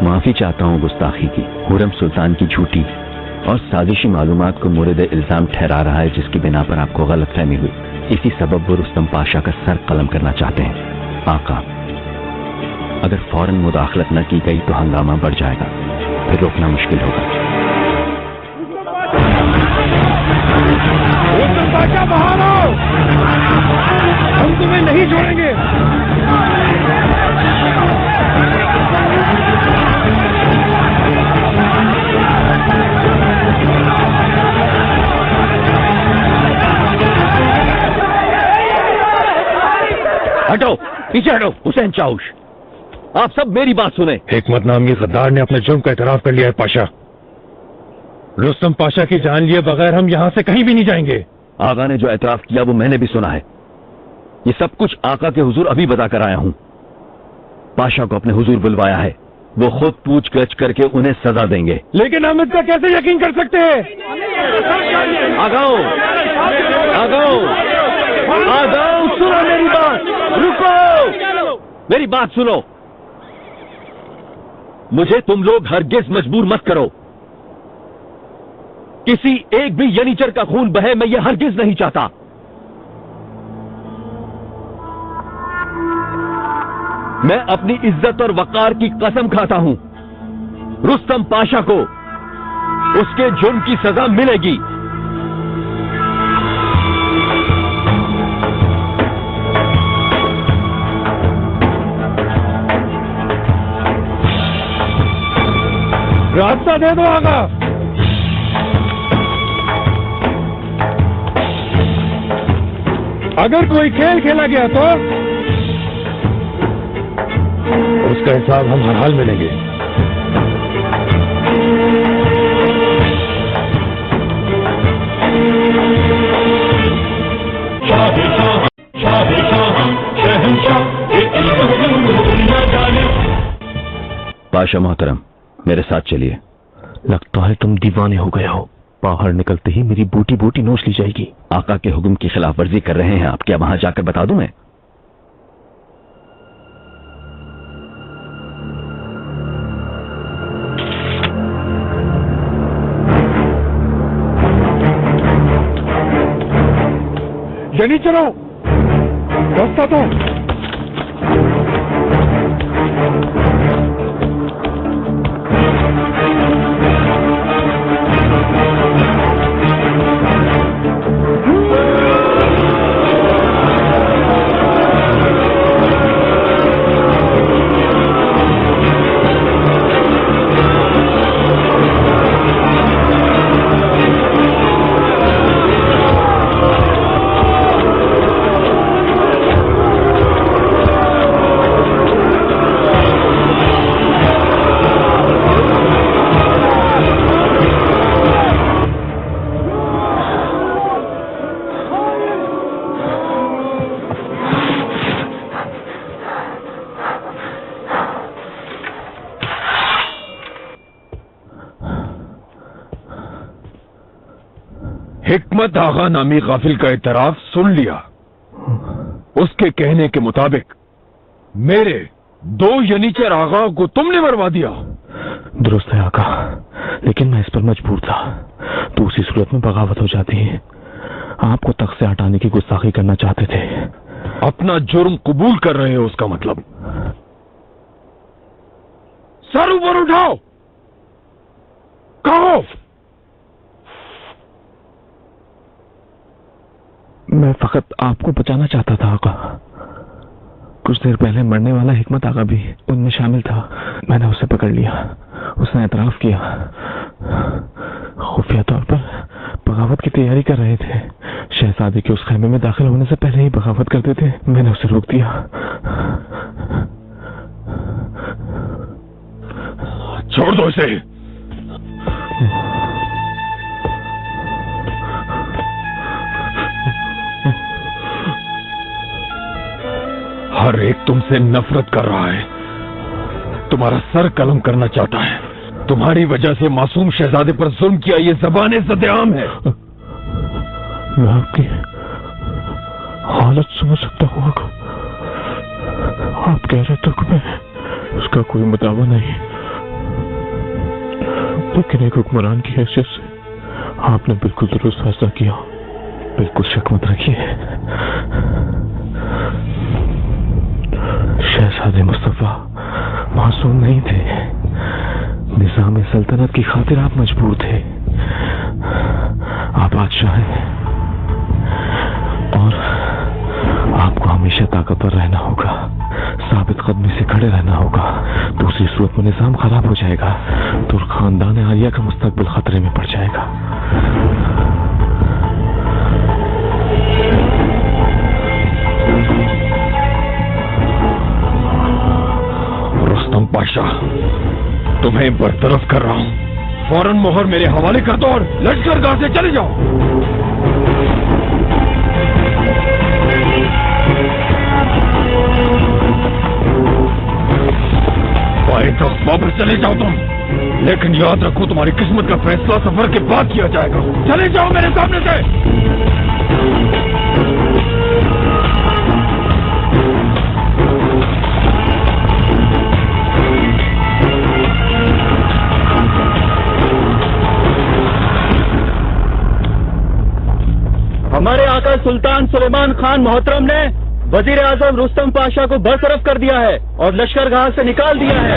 माफी चाहता हूं गुस्ताखी की, हुरम सुल्तान की झूठी और साजिशी मालूमात को मोरद इल्जाम ठहरा रहा है, जिसकी बिना पर आपको गलतफहमी हुई। इसी सबब वो रुस्तम पाशा का सर कलम करना चाहते हैं। आका, अगर फौरन मुदाखलत न की गई तो हंगामा बढ़ जाएगा, फिर रोकना मुश्किल होगा। रुस्तम पाशा बाहर आओ, हम तुम्हें नहीं छोड़ेंगे। हटो, पीछे हटो। हुसैन चाउश, आप सब मेरी बात सुने। हिकमत नामी गद्दार ने अपने जुर्म का एतराफ कर लिया है पाशा। रुस्तम पाशा की जान लिए बगैर हम यहां से कहीं भी नहीं जाएंगे। आगा ने जो एतराफ किया वो मैंने भी सुना है। ये सब कुछ आका के हुजूर अभी बता कर आया हूं। पाशा को अपने हुजूर बुलवाया है, वो खुद पूछगछ करके उन्हें सजा देंगे। लेकिन हम इस पर कैसे यकीन कर सकते हैं? आगाओ, आगाओ, आगाओ, सुनो मेरी बात, रुको, मेरी बात सुनो। मुझे तुम लोग हरगिज मजबूर मत करो। किसी एक भी यनीचर का खून बहे, मैं ये हरगिज नहीं चाहता। मैं अपनी इज्जत और वकार की कसम खाता हूं, रुस्तम पाशा को उसके जुर्म की सजा मिलेगी। रास्ता दे दो आगा। अगर कोई खेल खेला गया तो उसका हिसाब हम हर हाल में लेंगे। पाशा मोहतरम, मेरे साथ चलिए। लगता है तुम दीवाने हो गए हो। बाहर निकलते ही मेरी बूटी बूटी नोच ली जाएगी। आका के हुक्म की खिलाफ वर्जी कर रहे हैं आप, क्या वहां जाकर बता दूं मैं? जनी चलो, रास्ता तो हिकमत आगा नामी गाफिल का इतराफ सुन लिया। उसके कहने के मुताबिक मेरे 2 यनीचर आगा को तुमने मरवा दिया। दुरुस्त है आका, लेकिन मैं इस पर मजबूर था। तो उसी सूरत में बगावत हो जाती है। आपको तख्त से हटाने की गुस्ताखी करना चाहते थे। अपना जुर्म कबूल कर रहे हो उसका मतलब? सर ऊपर उठाओ, कहो। मैं फकत आपको बचाना चाहता था आका। कुछ देर पहले मरने वाला हिकमत आका भी उनमें शामिल था। मैंने उसे पकड़ लिया। उसने एतराफ किया। खुफिया तौर पर बगावत की तैयारी कर रहे थे। शहजादे के उस खैमे में दाखिल होने से पहले ही बगावत करते थे। मैंने उसे रोक दिया। छोड़ दो इसे। हर एक तुमसे नफरत कर रहा है, तुम्हारा सर कलम करना चाहता है। तुम्हारी वजह से मासूम शहजादे पर जुल्म किया ये ज़बान सदेआम है। मैं आपकी हालत समझ सकता हूँ। आप कह रहे तो मैं उसका कोई मुताबा नहीं, लेकिन एक हुक्मरान की हैसियत से आपने बिल्कुल दुरुस्त फैसला किया। बिल्कुल शक मत रखिए। शहजादे मुस्तफा मासूम नहीं थे। निजाम सल्तनत की खातिर आप मजबूर थे। आप बादशाह हैं और आपको हमेशा ताकतवर रहना होगा, साबित कदमी से खड़े रहना होगा। दूसरी सूरत में निजाम खराब हो जाएगा तो खानदान आलिया का मुस्तकबिल खतरे में पड़ जाएगा। रुस्तम पाशा, तुम्हें बरतरफ कर रहा हूं। फौरन मोहर मेरे हवाले कर दो और लश्करगाह से चले जाओ। तो वापस चले जाओ तुम, लेकिन याद रखो तुम्हारी किस्मत का फैसला सफर के बाद किया जाएगा। चले जाओ मेरे सामने से। हमारे आका सुल्तान सुलेमान खान मोहतरम ने वजीर आजम रुस्तम पाशा को बरतरफ कर दिया है और लश्करगाह से निकाल दिया है।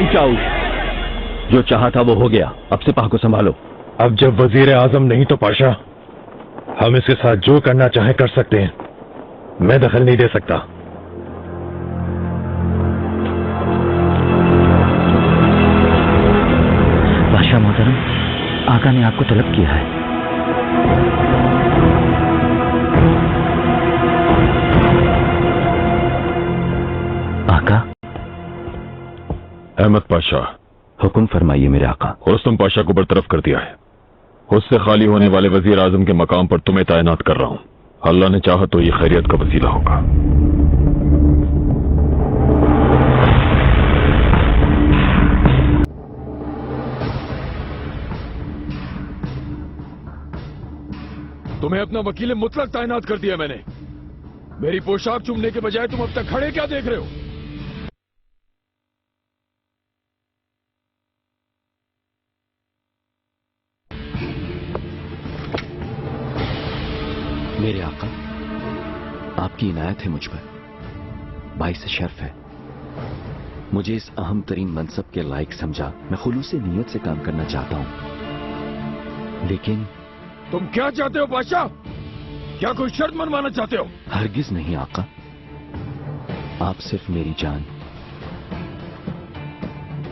चाऊश, जो चाहा था वो हो गया, अब सिपाह को संभालो। अब जब वजीर आजम नहीं तो पाशा, हम इसके साथ जो करना चाहे कर सकते हैं, मैं दखल नहीं दे सकता। पाशा मोहतरम, आका ने आपको तलब किया है। आका। अहमद पाशा। हुक्म फरमाइए मेरे आका। रुस्तम पाशा को बरतरफ कर दिया है। उससे खाली होने वाले वजीर आजम के मकाम पर तुम्हें तैनात कर रहा हूं। अल्लाह ने चाहा तो ये खैरियत का वसीला होगा। तुम्हें अपना वकील मुतलक तैनात कर दिया मैंने। मेरी पोशाक चूमने के बजाय तुम अब तक खड़े क्या देख रहे हो? मेरे आका, आपकी इनायत है मुझ पर, बाइस शर्फ है। मुझे इस अहम तरीन मनसब के लायक समझा। मैं खुलूसे नीयत से काम करना चाहता हूं, लेकिन तुम क्या चाहते हो पाशा? क्या कोई शर्त मनवाना चाहते हो? हरगिज नहीं आका, आप सिर्फ मेरी जान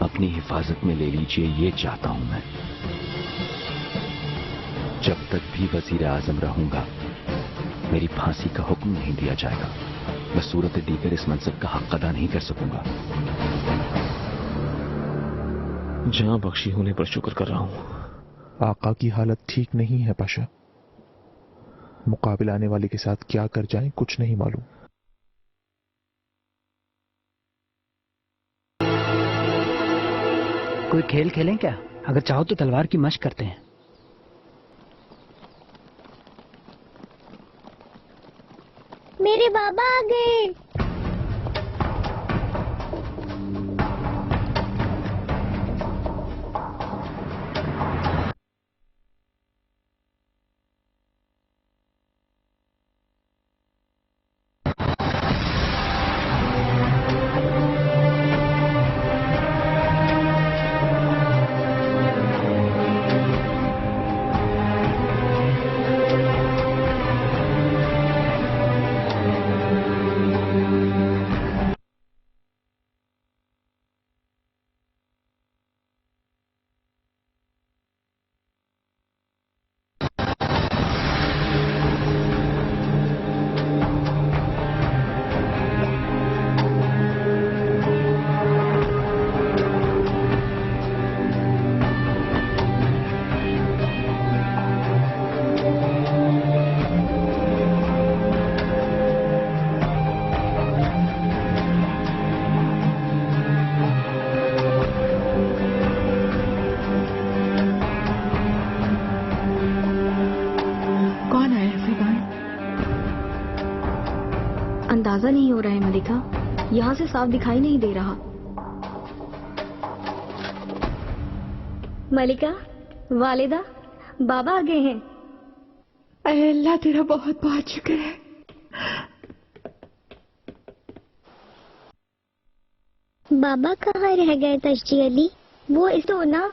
अपनी हिफाजत में ले लीजिए, ये चाहता हूं मैं। जब तक भी वजीर आजम रहूंगा, मेरी फांसी का हुक्म नहीं दिया जाएगा। मैं सूरत दीगर इस मनसब का हक अदा नहीं कर सकूंगा। जान बख्शी होने पर शुक्र कर रहा हूं। आका की हालत ठीक नहीं है पाशा। मुकाबिल आने वाले के साथ क्या कर जाएं कुछ नहीं मालूम। कोई खेल खेलें क्या? अगर चाहो तो तलवार की मशक करते हैं। मेरे बाबा आ गए। अंदाजा नहीं हो रहा है मलिका, यहाँ से साफ दिखाई नहीं दे रहा। मलिका, वालिदा, बाबा आ गए हैं। अरे अल्लाह तेरा बहुत बहुत शुक्र है। बाबा कहाँ रह गए तश्जी अली? वो इस तो ना।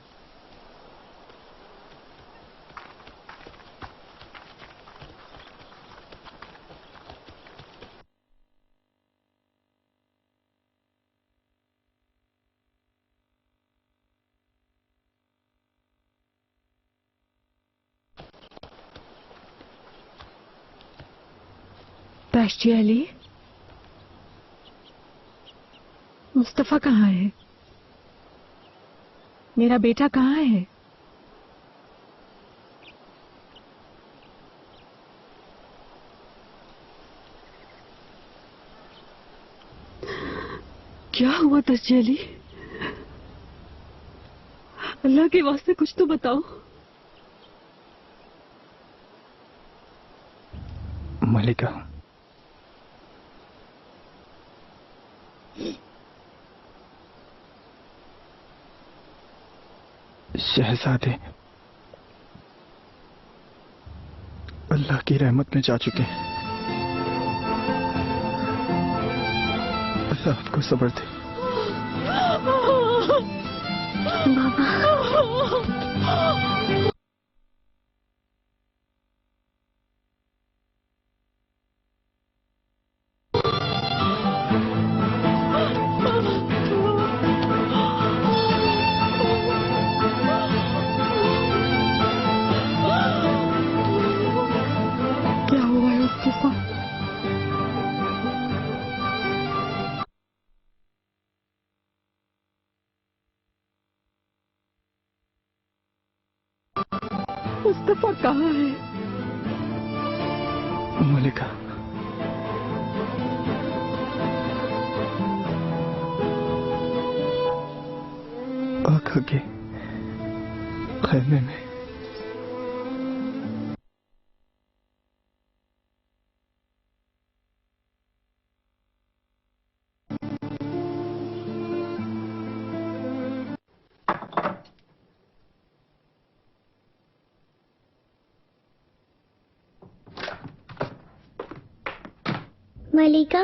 तश्जी अली, मुस्तफा कहाँ है? मेरा बेटा कहाँ है? क्या हुआ तश्जी अली? अल्लाह के वास्ते कुछ तो बताओ। मलिका, शहजादे अल्लाह की रहमत में जा चुके हैं। अल्लाह आपको सब्र दे। क्या हुआ है उसके साथ? मुस्तफा कहाँ है? मलिका, आका के खैमे में। मलिका,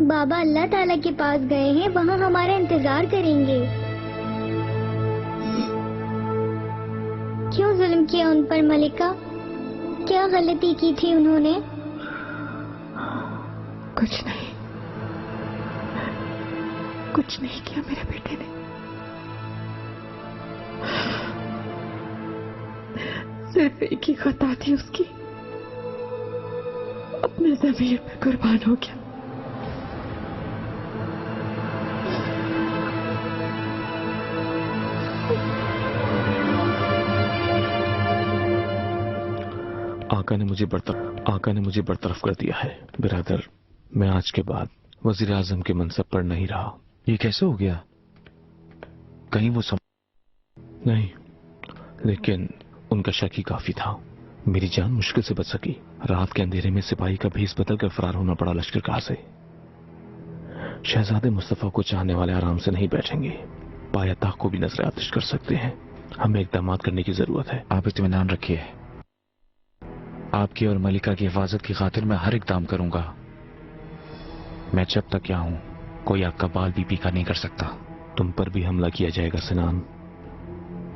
बाबा अल्लाह ताला के पास गए हैं, वहाँ हमारा इंतजार करेंगे। क्यों जुल्म किया उन पर मलिका? क्या गलती की थी उन्होंने? कुछ नहीं, कुछ नहीं किया मेरे बेटे ने। सिर्फ एक ही खता थी उसकी, अपने ज़मीर पे कुर्बान हो गया। आका ने मुझे बरतरफ कर दिया है बिरादर। मैं आज के बाद वजीर आजम के मनसब पर नहीं रहा। ये कैसे हो गया? कहीं वो नहीं, लेकिन उनका शक ही काफी था। मेरी जान मुश्किल से बच सकी। रात के अंधेरे में सिपाही का भेस बदल कर फरार होना पड़ा लश्करगाह से। शहजादे मुस्तफा को चाहने वाले आराम से नहीं बैठेंगे, पाया ताक को भी नजर आतिश कर सकते हैं। हमें इक़दाम करने की जरूरत है। आप इत्मीनान रखिए, आपकी और मलिका की हिफाजत की खातिर मैं हर इक़दाम करूंगा। मैं जब तक यहाँ हूं कोई आपका बाल भी पीका नहीं कर सकता। तुम पर भी हमला किया जाएगा सिनान,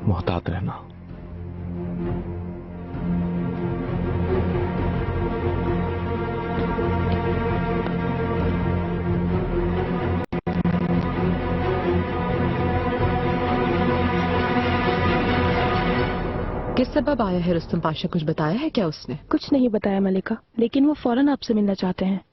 मोहतात रहना। किस सबब आया है रुस्तम पाशा? कुछ बताया है क्या उसने? कुछ नहीं बताया मलिका, लेकिन वो फौरन आपसे मिलना चाहते हैं।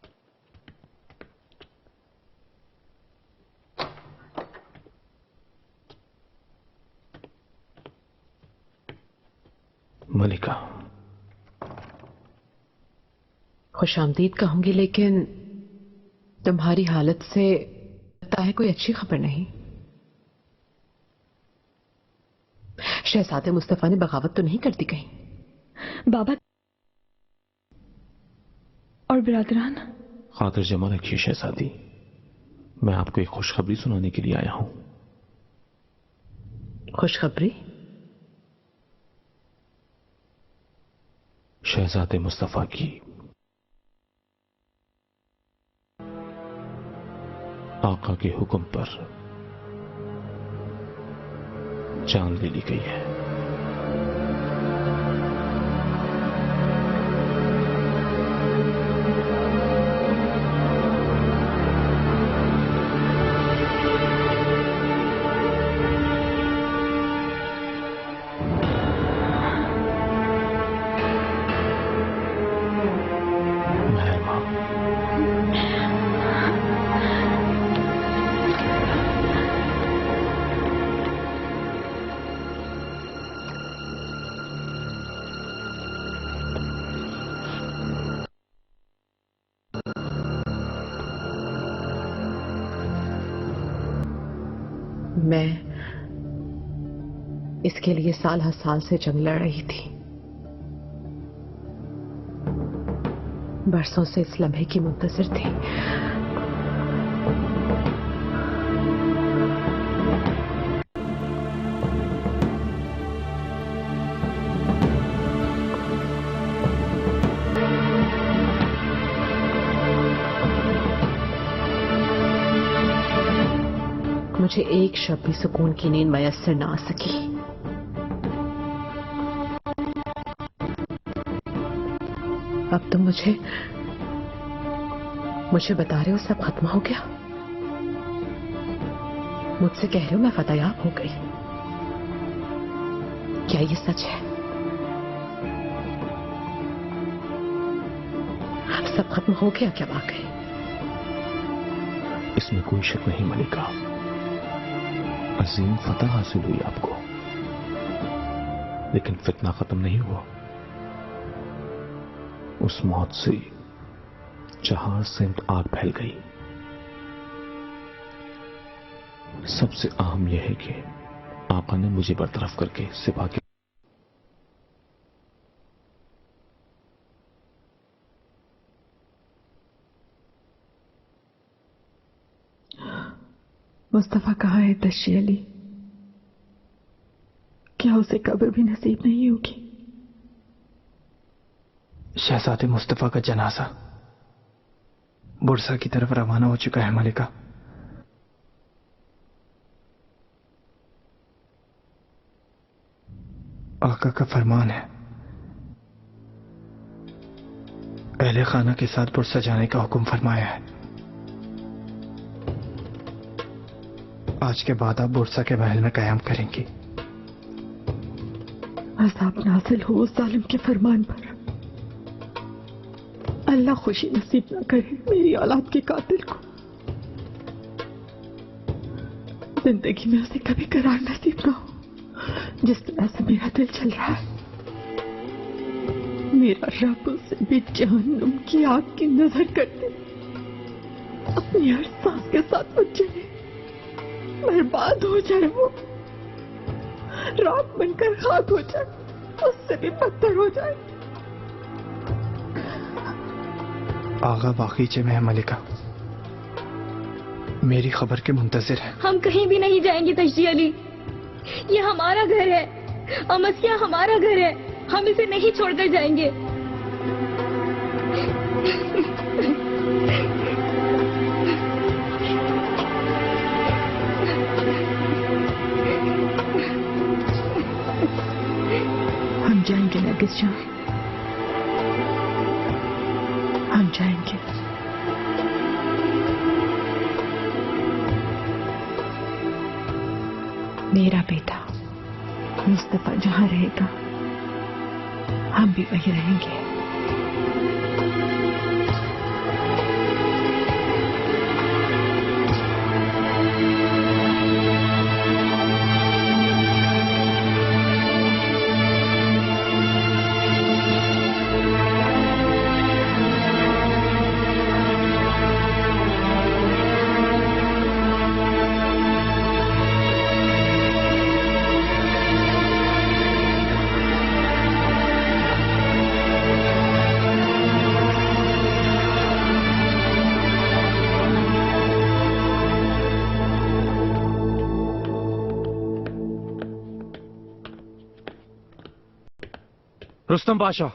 मलिका, खुशामदीद कहूंगी, लेकिन तुम्हारी हालत से लगता है कोई अच्छी खबर नहीं। शहजादे मुस्तफा ने बगावत तो नहीं कर दी कहीं? बाबा और बिरादरान, खातिर जमा रखिए शहजादी। मैं आपको एक खुशखबरी सुनाने के लिए आया हूं। खुशखबरी? शहजादे मुस्तफा की आका के हुक्म पर जान ले ली गई है। मैं इसके लिए साल हर साल से जंग लड़ रही थी। बरसों से इस लम्हे की मुंतजिर थी। मुझे एक शब्द भी सुकून की नींद मयस्सर ना आ सकी। अब तुम मुझे बता रहे हो सब खत्म हो गया। मुझसे कह रहे हो मैं फतेयाब हो गई। क्या ये सच है? सब खत्म हो गया क्या वाकई? इसमें कोई शक नहीं मलिका, अजीम फतह हासिल हुई आपको, लेकिन फितना खत्म नहीं हुआ। उस मौत से 4 सिमत आग फैल गई। सबसे अहम यह है कि आका ने मुझे बरतरफ करके सिपा के मुस्तफा कहाँ है तशी अली? क्या उसे कब्र भी नसीब नहीं होगी? शहजादे मुस्तफा का जनाजा बुरसा की तरफ रवाना हो चुका है मलिका। आका का फरमान है, अहले खाना के साथ बुरसा जाने का हुक्म फरमाया है। आज के बाद आप बुरसा के महल में कयाम करेंगी। अज़ाब नाज़िल हो उस जालिम के फरमान पर। अल्लाह खुशी नसीब ना करे मेरी औलाद के कातिल को। जिंदगी में उसे कभी करार नसीब ना हो जिस तरह से मेरा दिल चल रहा है। मेरा रब उसे भी जहन्नुम की आग की नजर करते अपनी हर सांस के साथ उजले बर्बाद हो जाए, वो राख बनकर खाक हो जाए, उससे भी पत्थर हो जाए। आगा बागीचे में है मलिका, मेरी खबर के मुंतजिर है। हम कहीं भी नहीं जाएंगे तशी अली, ये हमारा घर है, अमसिया हमारा घर है, हम इसे नहीं छोड़कर जाएंगे। हम जाएंगे नरगिस जान, हम जाएंगे। मेरा बेटा मुस्तफा जहां रहेगा हम भी वहीं रहेंगे। रुस्तम पाशा,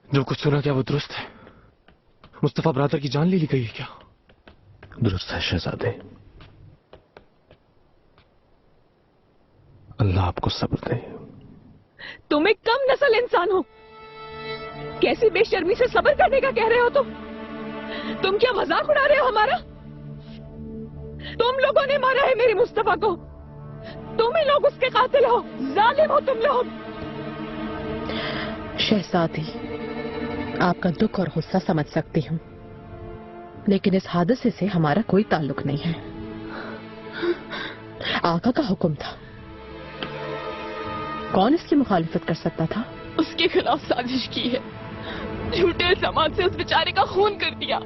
जो कुछ सुना क्या वो दुरुस्त है? मुस्तफा ब्रादर की जान ले ली गई है क्या? दुरुस्त है शहजादे। अल्लाह आपको सब्र दे। तुम एक कम नस्ल इंसान हो, कैसी बेशर्मी से सब्र करने का कह रहे हो तुम क्या मजाक उड़ा रहे हो हमारा? तुम लोगों ने मारा है मेरे मुस्तफा को, तुम ही लोग उसके कातिल हो, जालिम हो तुम लोग। शहजादी, आपका दुख और गुस्सा समझ सकती हूँ, लेकिन इस हादसे से हमारा कोई ताल्लुक नहीं है। आका का हुक्म था, कौन इसकी मुखालिफत कर सकता था? उसके खिलाफ साजिश की है, झूठे इल्जामात से उस बेचारे का खून कर दिया।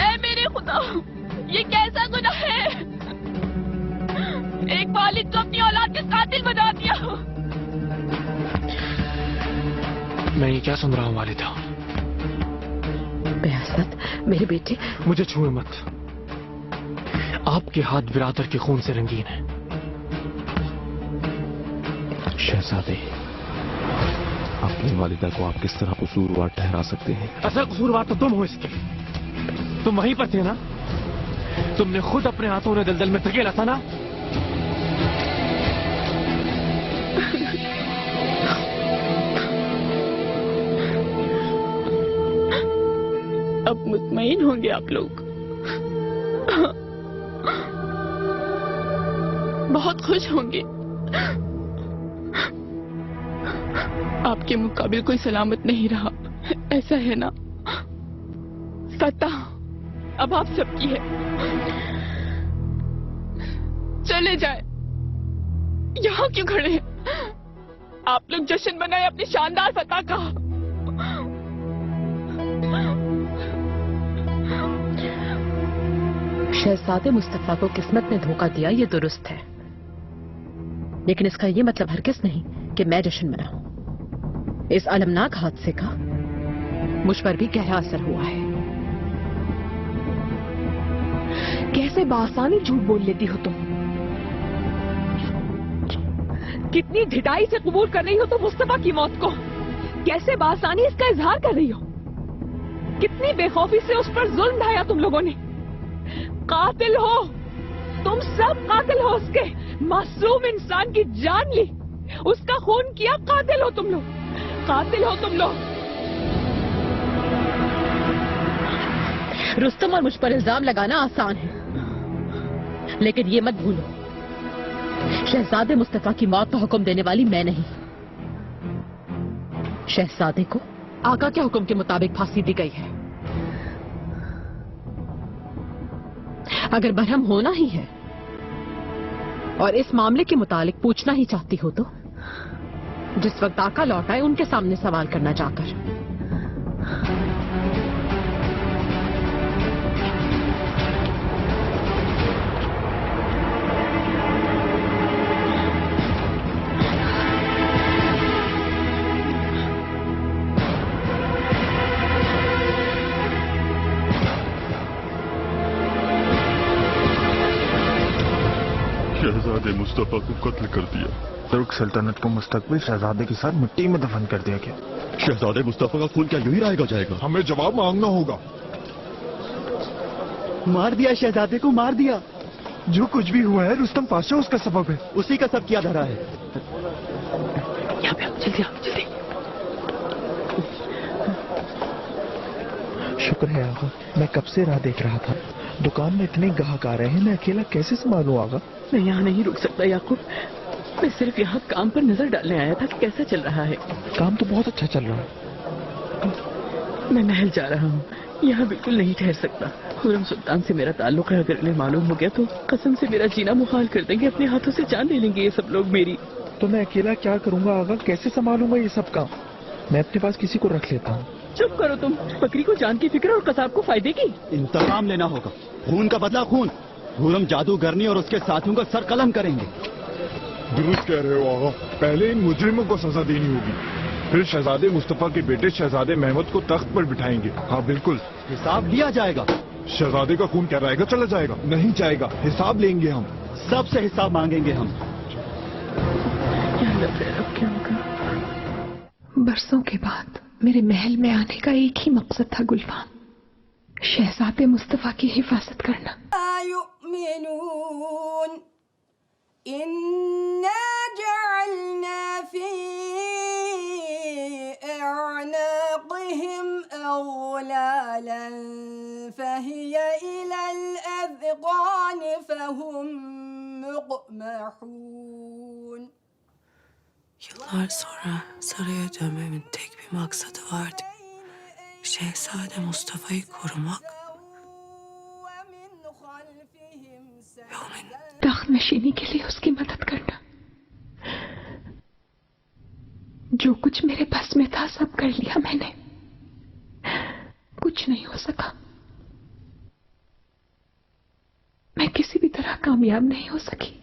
ऐ मेरे खुदा, ये कैसा गुनाह है? एक वालिद को अपनी औलाद के कातिल बना दिया। मैं ये क्या सुन रहा हूँ वालिदा? बेहसत मेरे बेटे, मुझे छुए मत। आपके हाथ बिरादर के खून से रंगीन है। शहजादे, अपनी वालिदा को आप किस तरह कसूरवार ठहरा सकते हैं? असल कसूरवार तो तुम हो इसके। तुम वहीं पर थे ना? तुमने खुद अपने हाथों ने दलदल में धकेला था ना? अब मुतमईन होंगे आप लोग। बहुत खुश होंगे। आपके मुकाबिल कोई सलामत नहीं रहा, ऐसा है ना? फतह अब आप सबकी है। चले जाए, यहाँ क्यों खड़े हैं? आप लोग जश्न मनाए अपनी शानदार फतह का। शहजादे मुस्तफा को किस्मत ने धोखा दिया, ये दुरुस्त है, लेकिन इसका ये मतलब हरगिज नहीं कि मैं जश्न मनाऊं। इस अलमनाक हादसे का मुझ पर भी गहरा असर हुआ है। कैसे बासानी झूठ बोल लेती हो तुम? कितनी ढिठाई से कबूल कर रही हो तुम मुस्तफा की मौत को। कैसे बासानी इसका इजहार कर रही हो। कितनी बेखौफी से उस पर जुल्म ढाया तुम लोगों ने। कातिल हो तुम सब, कातिल हो। उसके मासूम इंसान की जान ली, उसका खून किया। कातिल हो तुम लोग, कातिल हो तुम लोग। रुस्तम और मुझ पर इल्जाम लगाना आसान है, लेकिन ये मत भूलो, शहजादे मुस्तफा की मौत का हुक्म देने वाली मैं नहीं। शहजादे को आका के हुक्म के मुताबिक फांसी दी गई है। अगर बरहम होना ही है और इस मामले के मुतालिक पूछना ही चाहती हो तो जिस वक्त आका लौट आए उनके सामने सवाल करना जाकर। शहजादे मुस्तफा को कत्ल कर दिया। तुर्क सल्तनत को मुस्तकबिल शहजादे के साथ मिट्टी में दफन कर दिया गया। शहजादे मुस्तफा का खून क्या यूं ही रहेगा जाएगा? हमें जवाब मांगना होगा। मार दिया शहजादे को, मार दिया। जो कुछ भी हुआ है रुस्तम पाशा उसका सबब है। उसी का सब किया धरा है। यहाँ पे आओ, जल्दी आओ, जल्दी। शुक्र है आगा, मैं कब से राह देख रहा था। दुकान में इतने ग्राहक आ रहे हैं, मैं अकेला कैसे संभालूं आगा? मैं यहाँ नहीं रुक सकता याकूब। मैं सिर्फ यहाँ काम पर नजर डालने आया था कि कैसा चल रहा है। काम तो बहुत अच्छा चल रहा है। मैं महल जा रहा हूँ, यहाँ बिल्कुल नहीं ठहर सकता। खुरम सुल्तान से मेरा ताल्लुक है, अगर इन्हें मालूम हो गया तो कसम से मेरा जीना मुहाल कर देंगे। अपने हाथों से जान ले लेंगे ये सब लोग मेरी। तो मैं अकेला क्या करूँगा आगा? कैसे संभालूंगा ये सब काम? मैं अपने पास किसी को रख लेता हूँ। चुप करो तुम। बकरी को जान की फिक्र और कसाब को फायदे की। इंतकाम लेना होगा, खून का बदला खून। खुरम जादूगरनी और उसके साथियों का सर कलम करेंगे। दुरुस्त कह रहे हो आगा, पहले इन मुजरिमों को सजा देनी होगी, फिर शहजादे मुस्तफा के बेटे शहजादे महमूद को तख्त पर बिठाएंगे। हाँ बिल्कुल, हिसाब लिया जाएगा। शहजादे का खून क्या रहेगा? चला जाएगा? नहीं जाएगा, हिसाब लेंगे हम। सबसे हिसाब मांगेंगे हम। बरसों के बाद मेरे महल में आने का एक ही मकसद था गुलफाम, शहजादे मुस्तफा की हिफाजत करना। इन्ना जअलना फी अअनाक़िहिम अग़लालन फहिय इलल अज़क़ान फहुम मुक़महून. Yıllar sonra saraya dönmemin tek bir maksadı vardı. Şehzade Mustafa'yı korumak ve onun तख्त नशीनी के लिए उसकी मदद करना। जो कुछ मेरे बस में था सब कर लिया मैंने, कुछ नहीं हो सका। मैं किसी भी तरह कामयाब नहीं हो सकी।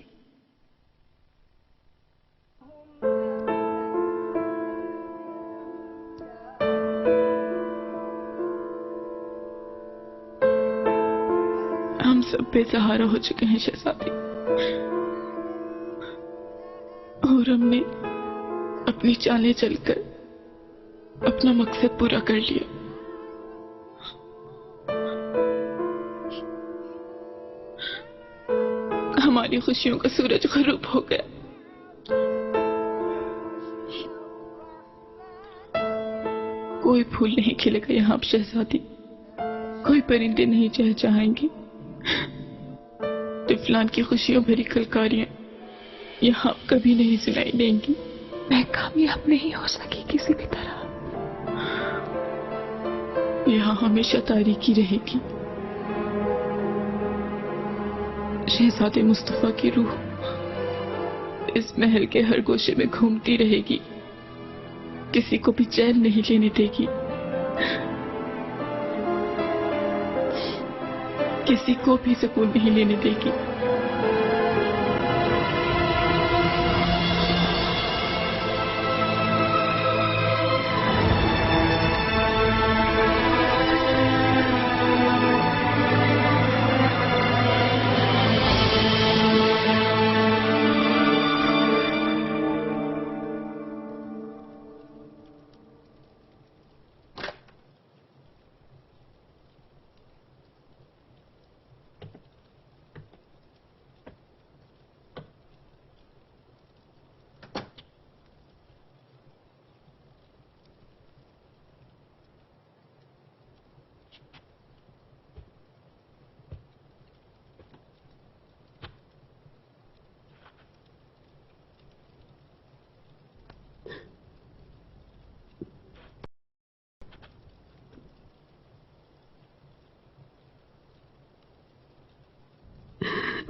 सब बेसहारा हो चुके हैं शहजादी, और हमने अपनी चालें चलकर अपना मकसद पूरा कर लिया। हमारी खुशियों का सूरज गरूब हो गया। कोई फूल नहीं खिलेगा यहाँ शहजादी, कोई परिंदे नहीं चहचहाएंगे, तिफलान की खुशियों भरी कलकारियां यहाँ कभी नहीं सुनाई देंगी। मैं कामयाब नहीं हो सकी किसी भी तरह। यहाँ हमेशा तारीकी रहेगी। शहजादे मुस्तफा की रूह इस महल के हर गोशे में घूमती रहेगी, किसी को भी चैन नहीं लेने देगी, किसी को भी सुकून नहीं लेने देगी।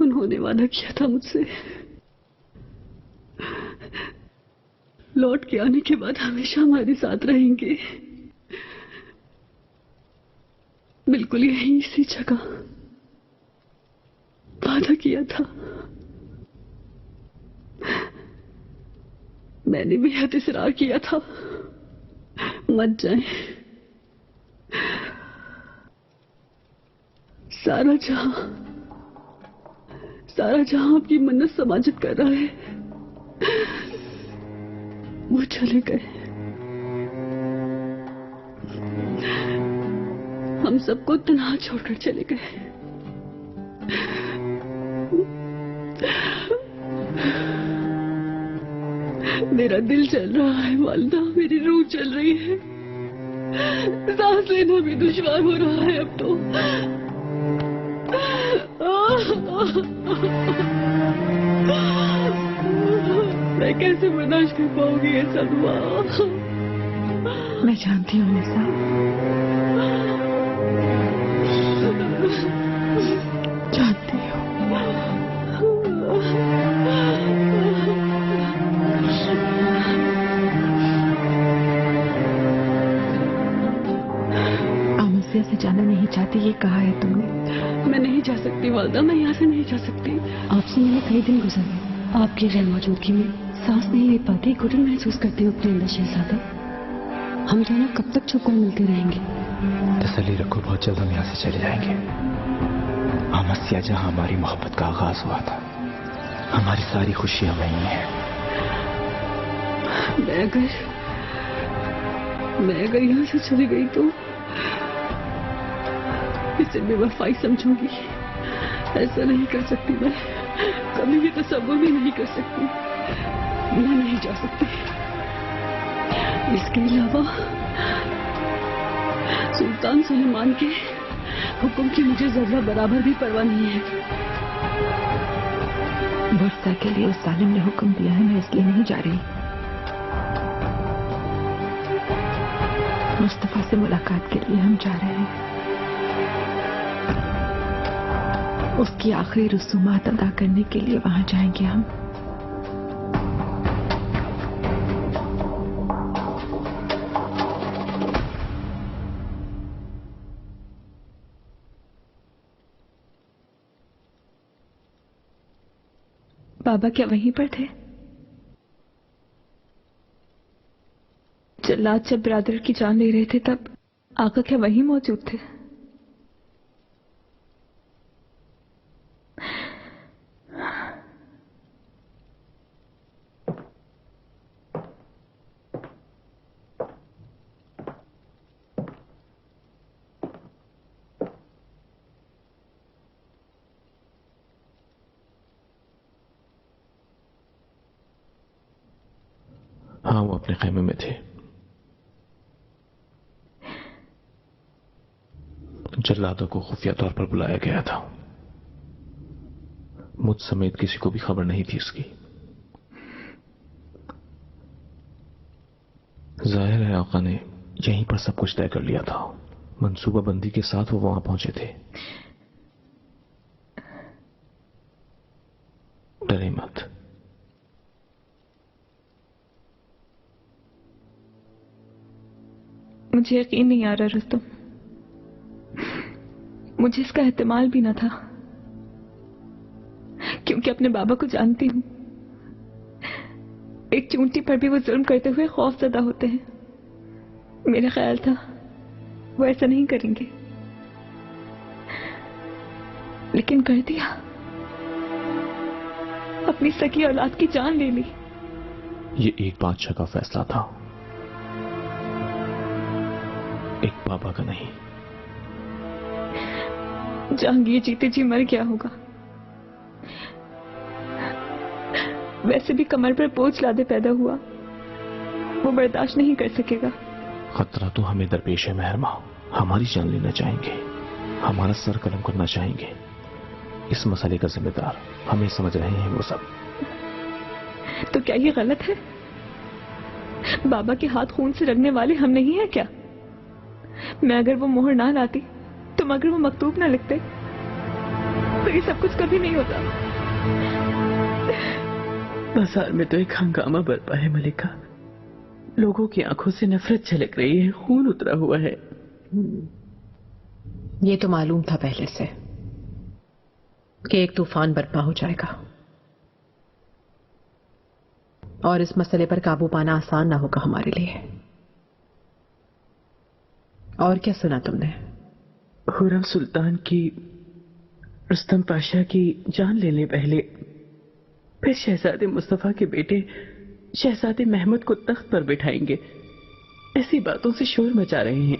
उन्होंने वादा किया था मुझसे, लौट के आने के बाद हमेशा हमारे साथ रहेंगे। बिल्कुल यही इसी जगह वादा किया था। मैंने भी हद इसरार किया था, मत जाएं। सारा जहां आपकी मन्नत समाजित कर रहा है, वो चले गए। हम सबको तन्हा छोड़कर चले गए। मेरा दिल चल रहा है वालिदा, मेरी रूह चल रही है, सांस लेना भी दुश्वार हो रहा है अब तो। मैं कैसे बर्दाश्त कर पाऊंगी ये सदमा? मैं जानती हूँ निसा, जानती हूँ। आमसिया से जाना नहीं चाहती, ये कहा है तुमने? मैं नहीं जा सकती वालिदा, मैं यहाँ से नहीं जा सकती। आपसे मैंने कई दिन गुजरे, आपकी गैर मौजूदगी में सांस नहीं ले पाती, घुटन महसूस करती हूँ अपने अंदर शहजादा। हम दोनों कब तक छुपकर मिलते रहेंगे? तसल्ली रखो, बहुत जल्द हम यहाँ से चले जाएंगे। आमसिया, जहाँ हमारी मोहब्बत का आगाज हुआ था, हमारी सारी खुशियां वहीं हैं। मैं अगर यहाँ से चली गई तो इसे बेवफाई समझूंगी। ऐसा नहीं कर सकती, मैं कभी भी तसव्वुर भी नहीं कर सकती। मैं नहीं जा सकती। इसके अलावा सुल्तान सुलेमान के हुक्म की मुझे जरा बराबर भी परवाह नहीं है। बुर्सा के लिए उस जालिम ने हुक्म दिया है, मैं इसलिए नहीं जा रही। मुस्तफा से मुलाकात के लिए हम जा रहे हैं। उसकी आखिरी रसूमात अदा करने के लिए वहां जाएंगे हम। बाबा क्या वहीं पर थे? जल्लाद जब ब्रादर की जान ले रहे थे तब आका क्या वहीं मौजूद थे? हाँ, वो अपने खेमे में थे। जल्लादों को खुफिया तौर पर बुलाया गया था। मुझ समेत किसी को भी खबर नहीं थी इसकी। जाहिर है आका ने यहीं पर सब कुछ तय कर लिया था। मंसूबाबंदी के साथ वो वहां पहुंचे थे। डरे मत। मुझे यकीन नहीं आ रहा रुस्तम, मुझे इसका एहतिमाल भी न था, क्योंकि अपने बाबा को जानती हूं। एक चूंटी पर भी वो जुल्म करते हुए खौफजदा होते हैं। मेरा ख्याल था वो ऐसा नहीं करेंगे, लेकिन कर दिया। अपनी सगी औलाद की जान ले ली। ये एक बादशाह का फैसला था, एक बाबा का नहीं। जहांगीर जीते जी मर गया होगा, वैसे भी कमर पर बोझ लादे पैदा हुआ, वो बर्दाश्त नहीं कर सकेगा। खतरा तो हमें दरपेश है महरमा। हमारी जान लेना चाहेंगे, हमारा सर कलम करना चाहेंगे। इस मसले का जिम्मेदार हमें समझ रहे हैं वो सब। तो क्या ये गलत है? बाबा के हाथ खून से रगने वाले हम नहीं है क्या? मैं अगर वो मोहर ना लाती, तुम अगर वो मकतूब ना लिखते, तो ये सब कुछ कभी नहीं होता। बाजार में तो एक हंगामा बरपा है मलिका। लोगों की आंखों से नफरत झलक रही है, खून उतरा हुआ है। ये तो मालूम था पहले से कि एक तूफान बरपा हो जाएगा, और इस मसले पर काबू पाना आसान ना होगा हमारे लिए। और क्या सुना तुमने? हुरम सुल्तान की रुस्तम पाशा की जान लेने पहले फिर शहजादे मुस्तफा के बेटे शहजादे महमूद को तख्त पर बिठाएंगे, ऐसी बातों से शोर मचा रहे हैं।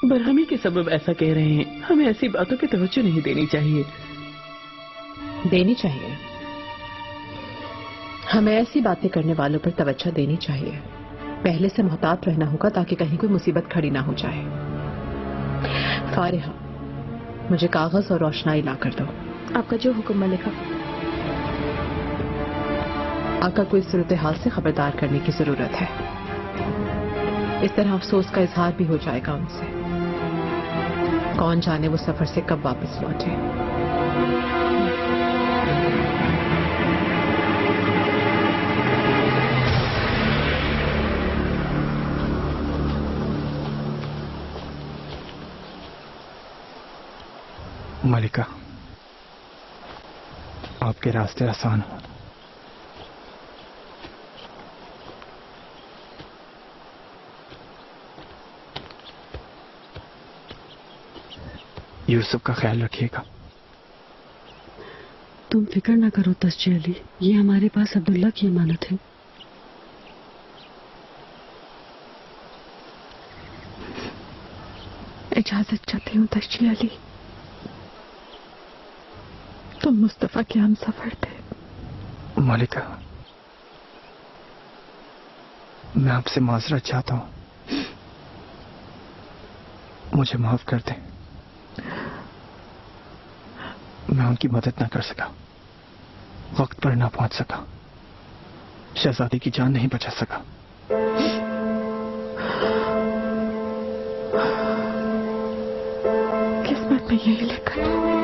बरहमी के सबब ऐसा कह रहे हैं। हमें ऐसी बातों की तवज्जो नहीं देनी चाहिए। देनी चाहिए, हमें ऐसी बातें करने वालों पर तवज्जो देनी चाहिए। पहले से मुहतात रहना होगा ताकि कहीं कोई मुसीबत खड़ी ना हो जाए। फारिहा, मुझे कागज और रोशनाई ला कर दो। आपका जो हुक्म मलिका। आका को इस सूरत हाल से खबरदार करने की जरूरत है। इस तरह अफसोस का इजहार भी हो जाएगा उनसे। कौन जाने वो सफर से कब वापस लौटे। मलिका, आपके रास्ते आसान हो। यूसुफ का ख्याल रखिएगा। तुम फिक्र ना करो तस्जी अली, ये हमारे पास अब्दुल्ला की अमानत है। इजाजत चाहती हूँ तस्जी अली। तुम मुस्तफा के हम सफर थे। मलिका, मैं आपसे माजरत चाहता हूं, मुझे माफ कर दें। मैं उनकी मदद ना कर सका, वक्त पर ना पहुंच सका, शहजादी की जान नहीं बचा सका। किस्मत में यही लिखा था।